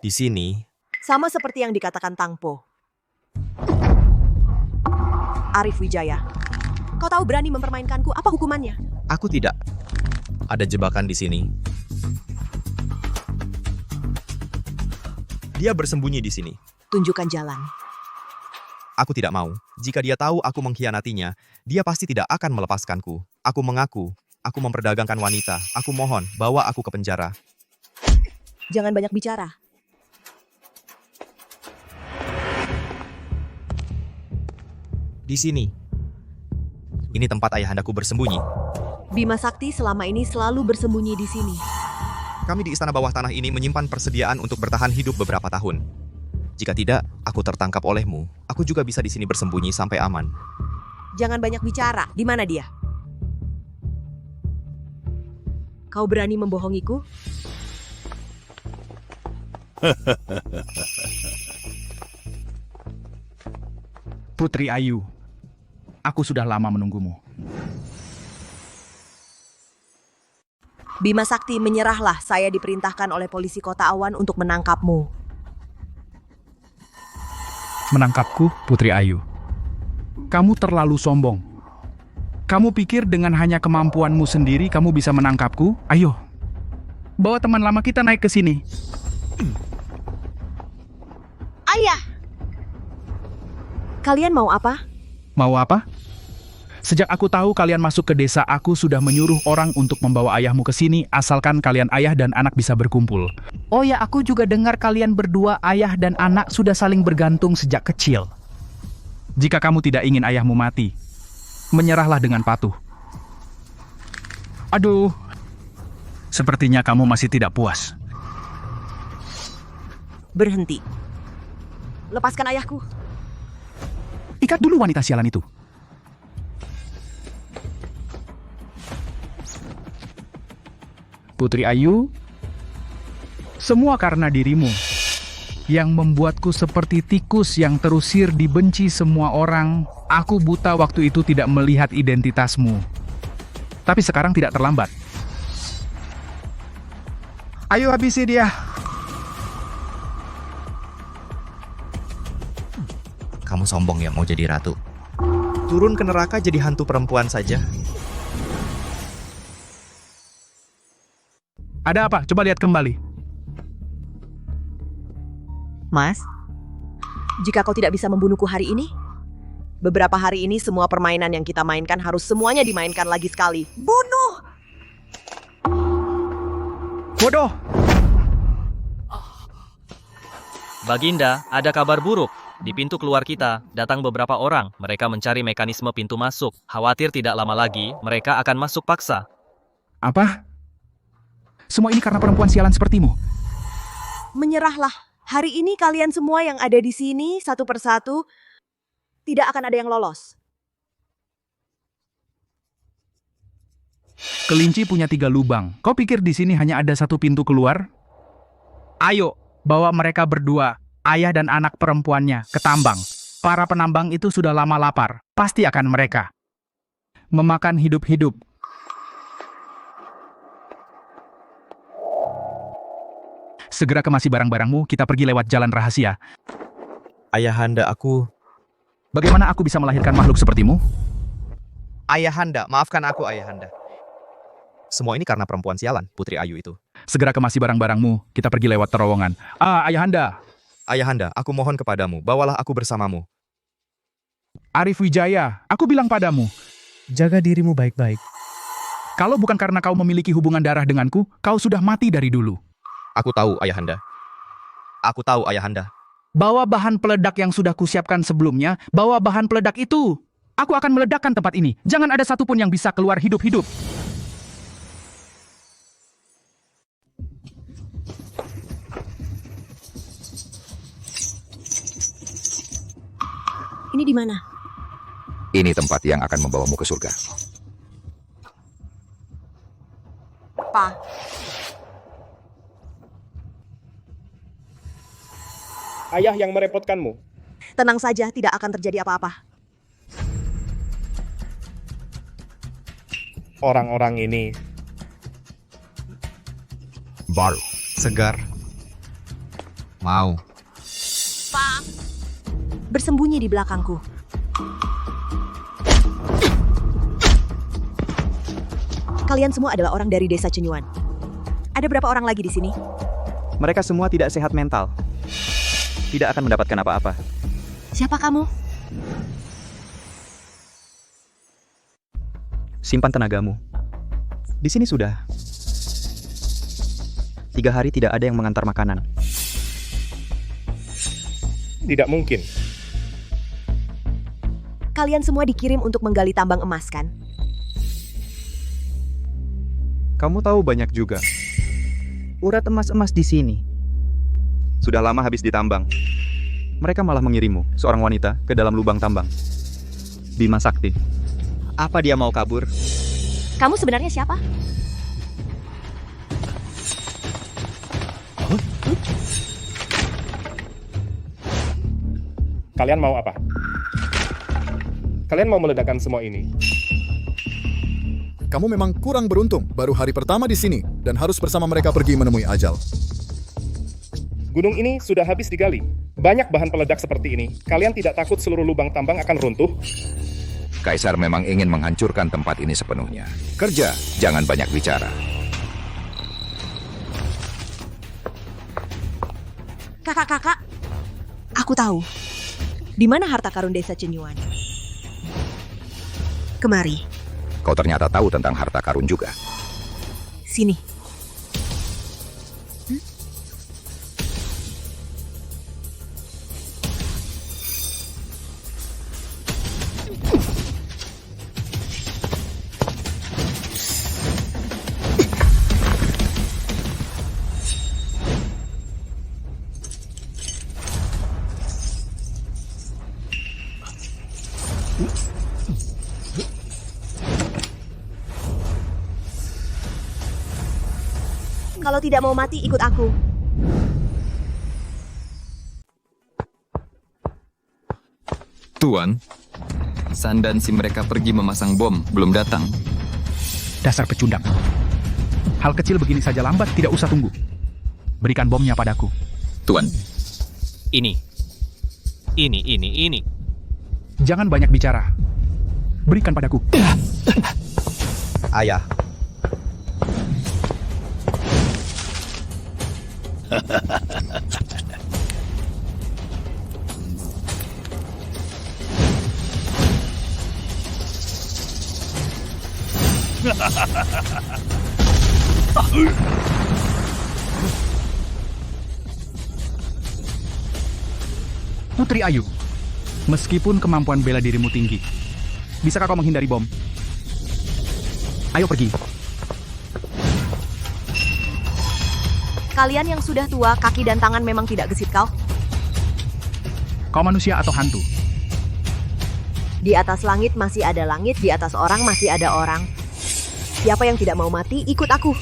Di sini, Sama seperti yang dikatakan Tangpo. Arif Wijaya. Kau tahu berani mempermainkanku, apa hukumannya? aku tidak. Ada jebakan di sini. Dia bersembunyi di sini. Tunjukkan jalan. Aku tidak mau. Jika dia tahu aku mengkhianatinya, dia pasti tidak akan melepaskanku. Aku mengaku, aku memperdagangkan wanita. Aku mohon, bawa aku ke penjara. Jangan banyak bicara. Di sini. Ini tempat ayahandaku bersembunyi. Bima Sakti selama ini selalu bersembunyi di sini. Kami di istana bawah tanah ini menyimpan persediaan untuk bertahan hidup beberapa tahun. Jika tidak, aku tertangkap olehmu. Aku juga bisa di sini bersembunyi sampai aman. Jangan banyak bicara. Di mana dia? Kau berani membohongiku? Putri Ayu, aku sudah lama menunggumu. Bima Sakti, menyerahlah. Saya diperintahkan oleh polisi Kota Awan untuk menangkapmu. Menangkapku, Putri Ayu. Kamu terlalu sombong. Kamu pikir dengan hanya kemampuanmu sendiri kamu bisa menangkapku? Ayo, bawa teman lama kita naik ke sini. Ayah! Kalian mau apa? Mau apa? Sejak aku tahu kalian masuk ke desa, aku sudah menyuruh orang untuk membawa ayahmu ke sini, asalkan kalian ayah dan anak bisa berkumpul. Oh ya, aku juga dengar kalian berdua, ayah dan anak, sudah saling bergantung sejak kecil. Jika kamu tidak ingin ayahmu mati, menyerahlah dengan patuh. Aduh, sepertinya kamu masih tidak puas. Berhenti. Lepaskan ayahku. Ikat dulu wanita sialan itu. Putri Ayu, semua karena dirimu yang membuatku seperti tikus yang terusir dibenci semua orang. Aku buta waktu itu tidak melihat identitasmu. Tapi sekarang tidak terlambat. Ayo habisi dia. Kamu sombong yang mau jadi ratu. Turun ke neraka jadi hantu perempuan saja. Ada apa? Coba lihat kembali. Mas, jika kau tidak bisa membunuhku hari ini, beberapa hari ini semua permainan yang kita mainkan harus semuanya dimainkan lagi sekali. Bunuh! Bodoh! Baginda, ada kabar buruk. Di pintu keluar kita, datang beberapa orang. Mereka mencari mekanisme pintu masuk. Khawatir tidak lama lagi, mereka akan masuk paksa. Apa? Semua ini karena perempuan sialan sepertimu. Menyerahlah. Hari ini kalian semua yang ada di sini, satu persatu, tidak akan ada yang lolos. Kelinci punya 3 lubang. Kau pikir di sini hanya ada satu pintu keluar? Ayo, bawa mereka berdua, ayah dan anak perempuannya, ke tambang. Para penambang itu sudah lama lapar. Pasti akan mereka memakan hidup-hidup. Segera kemasi barang-barangmu, kita pergi lewat jalan rahasia. Ayahanda, aku... Bagaimana aku bisa melahirkan makhluk sepertimu? Ayahanda, maafkan aku, Ayahanda. Semua ini karena perempuan sialan, Putri Ayu itu. Segera kemasi barang-barangmu, kita pergi lewat terowongan. Ayahanda. Ayahanda, aku mohon kepadamu, bawalah aku bersamamu. Arif Wijaya, aku bilang padamu, jaga dirimu baik-baik. Kalau bukan karena kau memiliki hubungan darah denganku, kau sudah mati dari dulu. Aku tahu, Ayahanda. Aku tahu, Ayahanda. Bawa bahan peledak yang sudah kusiapkan sebelumnya, bawa bahan peledak itu. Aku akan meledakkan tempat ini. Jangan ada satupun yang bisa keluar hidup-hidup. di mana? Ini tempat yang akan membawamu ke surga. Pa. Ayah yang merepotkanmu. Tenang saja, tidak akan terjadi apa-apa. Orang-orang ini baru, segar, mau. Pa. Bersembunyi di belakangku. Kalian semua adalah orang dari desa Cenyuan. Ada berapa orang lagi di sini? Mereka semua tidak sehat mental. Tidak akan mendapatkan apa-apa. Siapa kamu? Simpan tenagamu. Di sini sudah 3 hari tidak ada yang mengantar makanan. tidak mungkin. Kalian semua dikirim untuk menggali tambang emas, kan? Kamu tahu banyak juga. Urat emas-emas di sini. Sudah lama habis ditambang. Mereka malah mengirimmu, seorang wanita, ke dalam lubang tambang. Bima Sakti. Apa dia mau kabur? Kamu sebenarnya siapa? Kalian mau apa? Kalian mau meledakkan semua ini? Kamu memang kurang beruntung, baru hari pertama di sini, dan harus bersama mereka pergi menemui ajal. Gunung ini sudah habis digali. Banyak bahan peledak seperti ini. Kalian tidak takut seluruh lubang tambang akan runtuh? Kaisar memang ingin menghancurkan tempat ini sepenuhnya. Kerja, jangan banyak bicara. Kakak-kakak, aku tahu. Di mana harta karun desa Cenyuan? Kemari. Kau ternyata tahu tentang harta karun juga. Sini. Kalau tidak mau mati, ikut aku. Tuan, Sandan si mereka pergi memasang bom, belum datang. Dasar pecundang. Hal kecil begini saja lambat, tidak usah tunggu. Berikan bomnya padaku. Tuan. Ini. Jangan banyak bicara. Berikan padaku. Ayah. Putri Ayu, meskipun kemampuan bela dirimu tinggi, bisakah kau menghindari bom? Ayo pergi. Kalian yang sudah tua, kaki dan tangan memang tidak gesit kau? Kau manusia atau hantu? Di atas langit masih ada langit, di atas orang masih ada orang. Siapa yang tidak mau mati, ikut aku.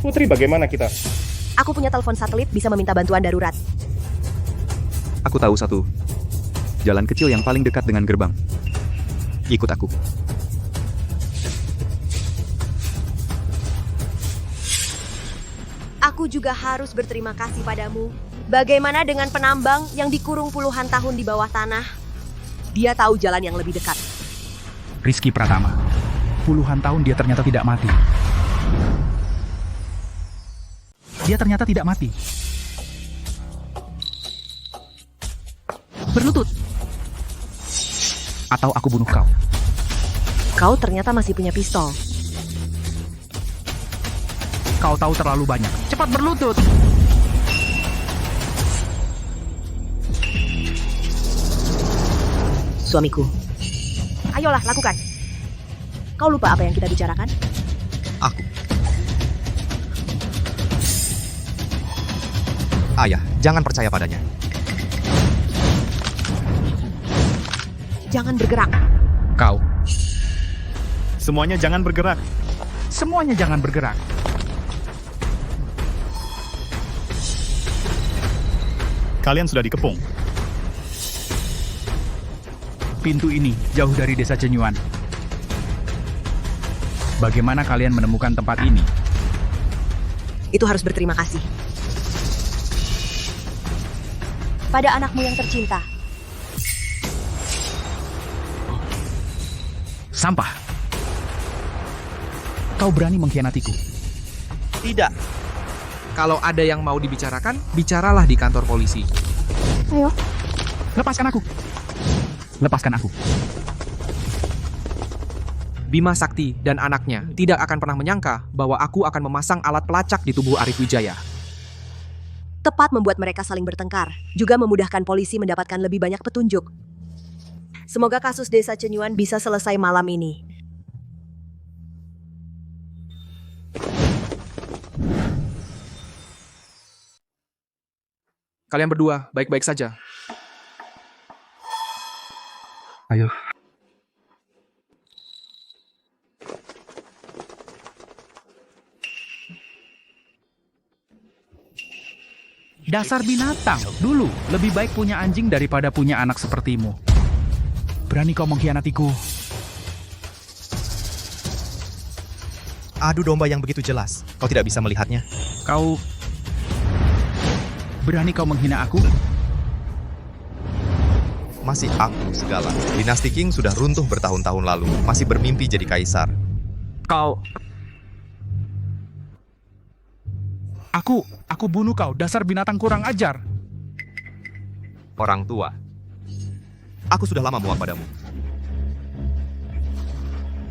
Putri, bagaimana kita? Aku punya telepon satelit, bisa meminta bantuan darurat. Aku tahu satu. Jalan kecil yang paling dekat dengan gerbang. Ikut aku. Aku juga harus berterima kasih padamu. Bagaimana dengan penambang yang dikurung puluhan tahun di bawah tanah? Dia tahu jalan yang lebih dekat. Rizky Pratama. Puluhan tahun dia ternyata tidak mati. Dia ternyata tidak mati. Berlutut. Atau aku bunuh kau. Kau ternyata masih punya pistol. Kau tahu terlalu banyak. Cepat berlutut. Suamiku. Ayolah, lakukan. Kau lupa apa yang kita bicarakan? Aku. Ayah, jangan percaya padanya. Jangan bergerak. Kau. Semuanya jangan bergerak. Semuanya jangan bergerak. Kalian sudah dikepung. Pintu ini jauh dari desa Cenyuan. Bagaimana kalian menemukan tempat ini? Itu harus berterima kasih pada anakmu yang tercinta. Sampah. Kau berani mengkhianatiku. Tidak. Kalau ada yang mau dibicarakan, bicaralah di kantor polisi. Ayo. Lepaskan aku. Lepaskan aku. Bima Sakti dan anaknya tidak akan pernah menyangka bahwa aku akan memasang alat pelacak di tubuh Arif Wijaya. Tepat membuat mereka saling bertengkar, juga memudahkan polisi mendapatkan lebih banyak petunjuk. Semoga kasus Desa Cenyuan bisa selesai malam ini. Kalian berdua baik-baik saja. Ayo. Dasar binatang. Dulu, lebih baik punya anjing daripada punya anak sepertimu. Berani kau mengkhianatiku. Adu domba yang begitu jelas. Kau tidak bisa melihatnya. Kau... Berani kau menghina aku? Masih aku segala. Dinasti Qing sudah runtuh bertahun-tahun lalu. Masih bermimpi jadi kaisar. Kau... Aku bunuh kau, dasar binatang kurang ajar. Orang tua. Aku sudah lama muak padamu.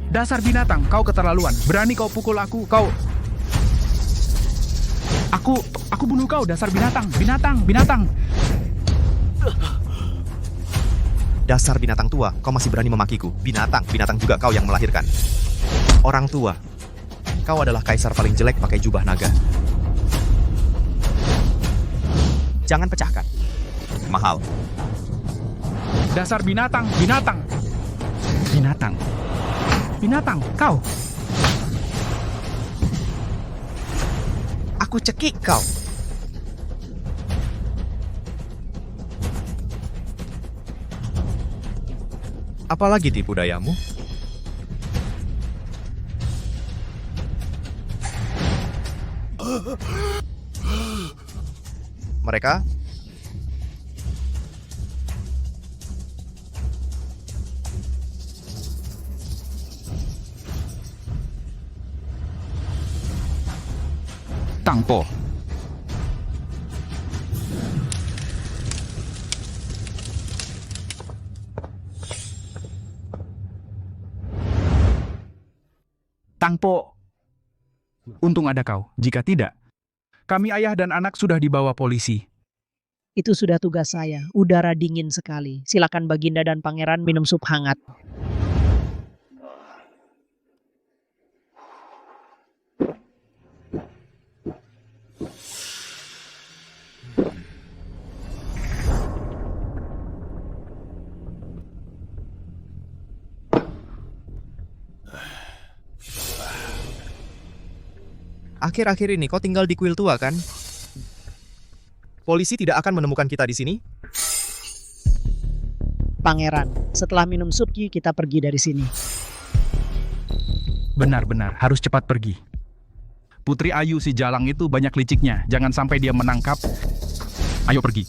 Dasar binatang, kau keterlaluan. Berani kau pukul aku, kau... Aku bunuh kau, dasar binatang. Binatang. Dasar binatang tua, kau masih berani memakiku. Binatang juga kau yang melahirkan. Orang tua. Kau adalah kaisar paling jelek pakai jubah naga. Jangan pecahkan. Mahal. Dasar binatang. Binatang, kau. Aku cekik kau. Apalagi tipu dayamu? Mereka Tangpo. Tangpo. Untung ada kau. Jika tidak, kami ayah dan anak sudah dibawa polisi. Itu sudah tugas saya. Udara dingin sekali. Silakan Baginda dan Pangeran minum sup hangat. akhir-akhir ini kau tinggal di kuil tua, kan? Polisi tidak akan menemukan kita di sini? Pangeran, setelah minum sup kita pergi dari sini. Benar-benar, harus cepat pergi. Putri Ayu si Jalang itu banyak liciknya. Jangan sampai dia menangkap. Ayo pergi.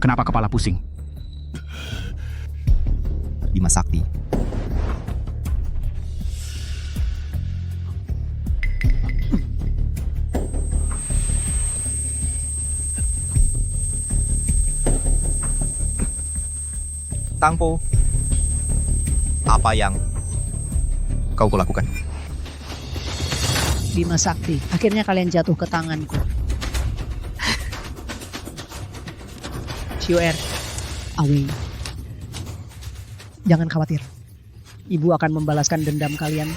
Kenapa kepala pusing? Bima Sakti. Tangpo, apa yang kau lakukan? Bima Sakti, akhirnya kalian jatuh ke tanganku. Xiuer, Awei. Jangan khawatir. Ibu akan membalaskan dendam kalian.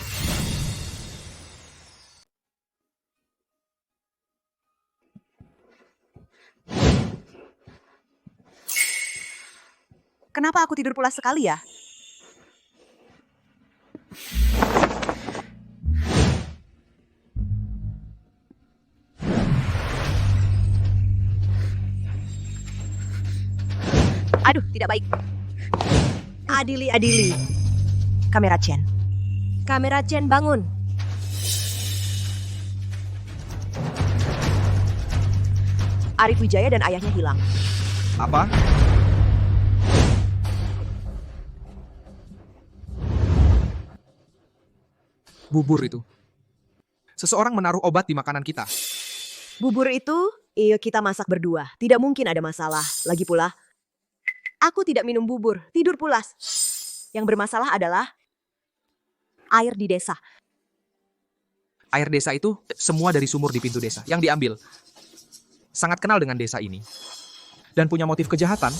Kenapa aku tidur pulas sekali ya? Aduh, tidak baik. Adili. Kamera Chen. Kamera Chen, bangun. Arif Wijaya dan ayahnya hilang. Apa? Bubur itu. Seseorang menaruh obat di makanan kita. Bubur itu, iya kita masak berdua. Tidak mungkin ada masalah. Lagi pula, aku tidak minum bubur, tidur pulas. Yang bermasalah adalah air di desa. Air desa itu semua dari sumur di pintu desa yang diambil. Sangat kenal dengan desa ini. Dan punya motif kejahatan.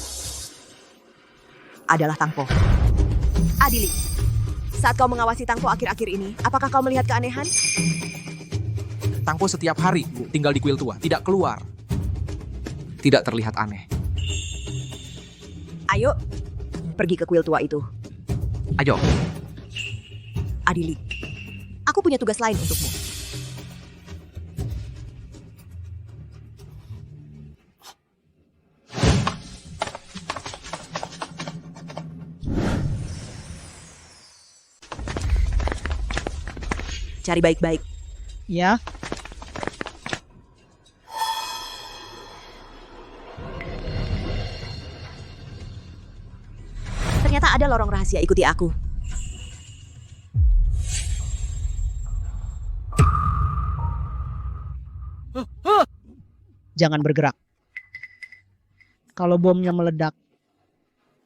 Adalah Tangpo. Adili, saat kau mengawasi Tangpo akhir-akhir ini, apakah kau melihat keanehan? Tangpo setiap hari tinggal di kuil tua, tidak keluar. Tidak terlihat aneh. Ayo, pergi ke kuil tua itu. Ayo. Adili, aku punya tugas lain untukmu. Cari baik-baik. Ya. Ternyata ada lorong rahasia, ikuti aku. Jangan bergerak. Kalau bomnya meledak,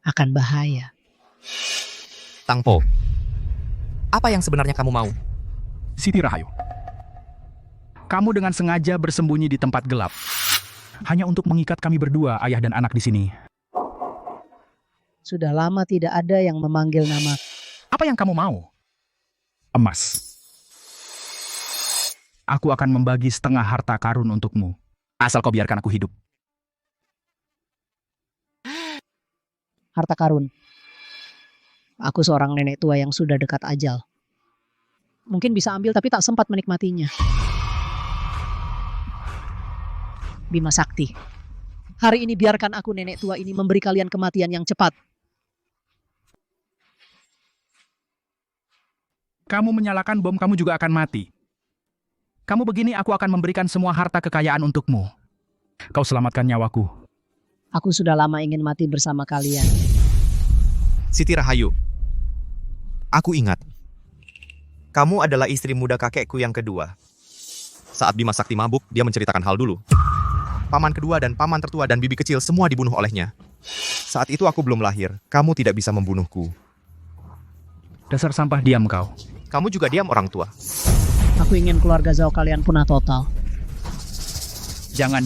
akan bahaya. Tangpo, apa yang sebenarnya kamu mau? Siti Rahayu, kamu dengan sengaja bersembunyi di tempat gelap. Hanya untuk mengikat kami berdua, ayah dan anak di sini. Sudah lama tidak ada yang memanggil nama. Apa yang kamu mau? Emas. Aku akan membagi setengah harta karun untukmu. Asal kau biarkan aku hidup. Harta karun. Aku seorang nenek tua yang sudah dekat ajal. Mungkin bisa ambil tapi tak sempat menikmatinya. Bima Sakti. Hari ini biarkan aku nenek tua ini memberi kalian kematian yang cepat. Kamu menyalakan bom, kamu juga akan mati. Kamu begini, aku akan memberikan semua harta kekayaan untukmu. Kau selamatkan nyawaku. Aku sudah lama ingin mati bersama kalian. Siti Rahayu, aku ingat. Kamu adalah istri muda kakekku yang kedua. Saat Bima Sakti mabuk, dia menceritakan hal dulu. Paman kedua dan paman tertua dan bibi kecil semua dibunuh olehnya. Saat itu aku belum lahir, kamu tidak bisa membunuhku. Dasar sampah, diam kau. Kamu juga diam, orang tua. Aku ingin keluarga Zhao kalian punah total. Jangan.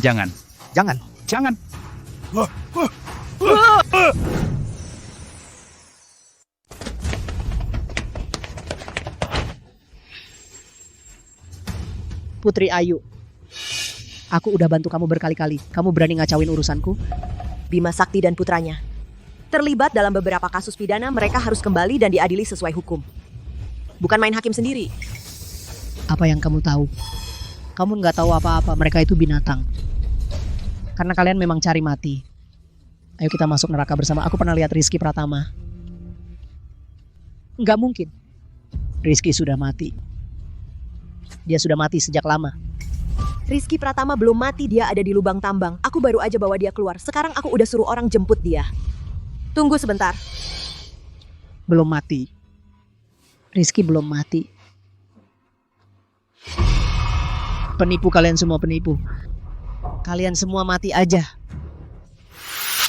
Putri Ayu, aku udah bantu kamu berkali-kali. Kamu berani ngacauin urusanku? Bima Sakti dan putranya terlibat dalam beberapa kasus pidana, mereka harus kembali dan diadili sesuai hukum. Bukan main hakim sendiri. Apa yang kamu tahu? Kamu nggak tahu apa-apa, mereka itu binatang. Karena kalian memang cari mati. Ayo kita masuk neraka bersama. Aku pernah lihat Rizky Pratama. Nggak mungkin. Rizky sudah mati. Dia sudah mati sejak lama. Rizky Pratama belum mati, dia ada di lubang tambang. Aku baru aja bawa dia keluar. Sekarang aku udah suruh orang jemput dia. Tunggu sebentar. Belum mati. Rizky belum mati. Penipu, kalian semua penipu. Kalian semua mati aja.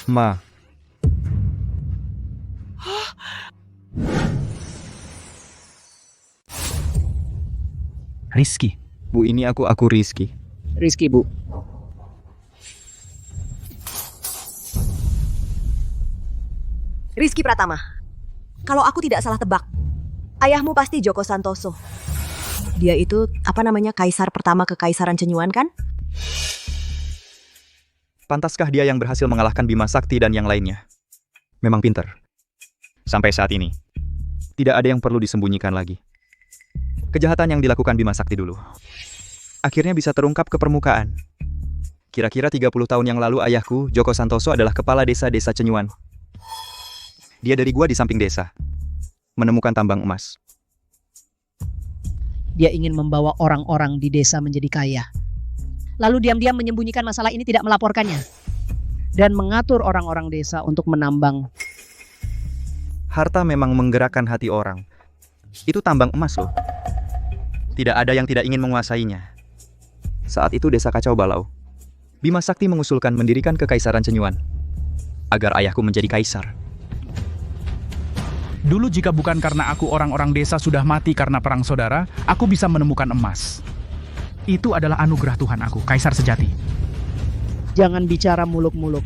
Ma. Rizky. Bu, ini aku Rizky. Rizky, Bu. Rizky Pratama. Kalau aku tidak salah tebak, ayahmu pasti Joko Santoso. Dia itu, kaisar pertama Kekaisaran Cenyuan kan? Pantaskah dia yang berhasil mengalahkan Bima Sakti dan yang lainnya? memang pintar. Sampai saat ini, tidak ada yang perlu disembunyikan lagi. Kejahatan yang dilakukan Bima Sakti dulu, akhirnya bisa terungkap ke permukaan. Kira-kira 30 tahun yang lalu ayahku, Joko Santoso adalah kepala desa Cenyuan. Dia dari gua di samping desa, menemukan tambang emas. Dia ingin membawa orang-orang di desa menjadi kaya. Lalu diam-diam menyembunyikan masalah ini, tidak melaporkannya. Dan mengatur orang-orang desa untuk menambang. Harta memang menggerakkan hati orang. Itu tambang emas loh. Tidak ada yang tidak ingin menguasainya. Saat itu desa kacau balau. Bima Sakti mengusulkan mendirikan Kekaisaran Cenyuan, agar ayahku menjadi kaisar. Dulu jika bukan karena aku orang-orang desa sudah mati karena perang saudara, aku bisa menemukan emas. Itu adalah anugerah Tuhan aku, kaisar sejati. Jangan bicara muluk-muluk.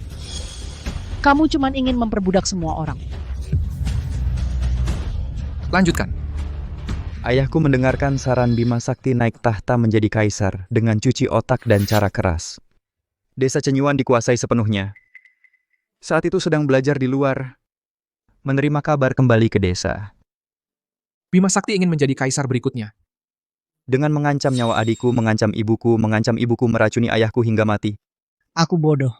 Kamu cuma ingin memperbudak semua orang. Lanjutkan. Ayahku mendengarkan saran Bima Sakti naik tahta menjadi kaisar dengan cuci otak dan cara keras. Desa Cenyuan dikuasai sepenuhnya. Saat itu sedang belajar di luar, menerima kabar kembali ke desa. Bima Sakti ingin menjadi kaisar berikutnya. Dengan mengancam nyawa adikku, mengancam ibuku meracuni ayahku hingga mati. Aku bodoh.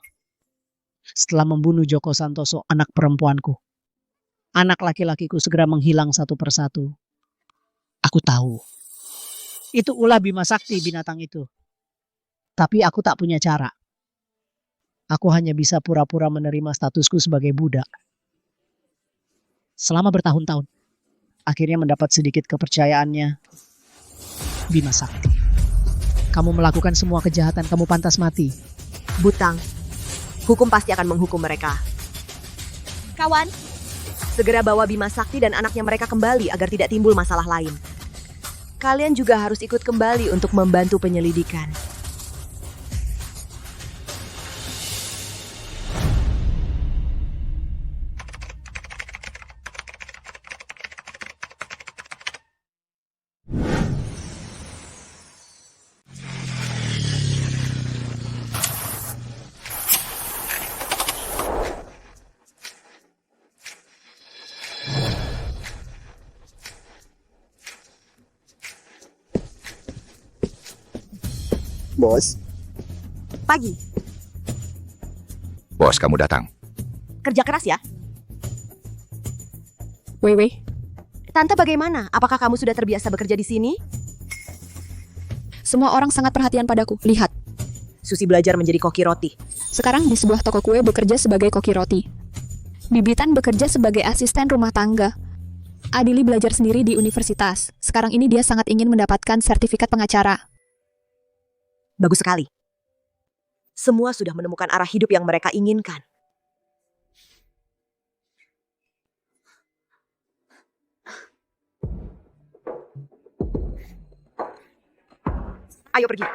Setelah membunuh Joko Santoso, anak perempuanku, anak laki-lakiku segera menghilang satu persatu. Aku tahu. Itu ulah Bima Sakti binatang itu. Tapi aku tak punya cara. Aku hanya bisa pura-pura menerima statusku sebagai budak. Selama bertahun-tahun, akhirnya mendapat sedikit kepercayaannya. Bima Sakti, kamu melakukan semua kejahatan, kamu pantas mati. Butang, hukum pasti akan menghukum mereka. Kawan, segera bawa Bima Sakti dan anaknya mereka kembali agar tidak timbul masalah lain. Kalian juga harus ikut kembali untuk membantu penyelidikan. Bos. Pagi, Bos, kamu datang. kerja keras ya. Wei. Tante bagaimana? Apakah kamu sudah terbiasa bekerja di sini? Semua orang sangat perhatian padaku. Lihat. Susi belajar menjadi koki roti. Sekarang di sebuah toko kue bekerja sebagai koki roti. Bibitan bekerja sebagai asisten rumah tangga. Adili belajar sendiri di universitas. Sekarang ini dia sangat ingin mendapatkan sertifikat pengacara. Bagus sekali. Semua sudah menemukan arah hidup yang mereka inginkan. Ayo pergi.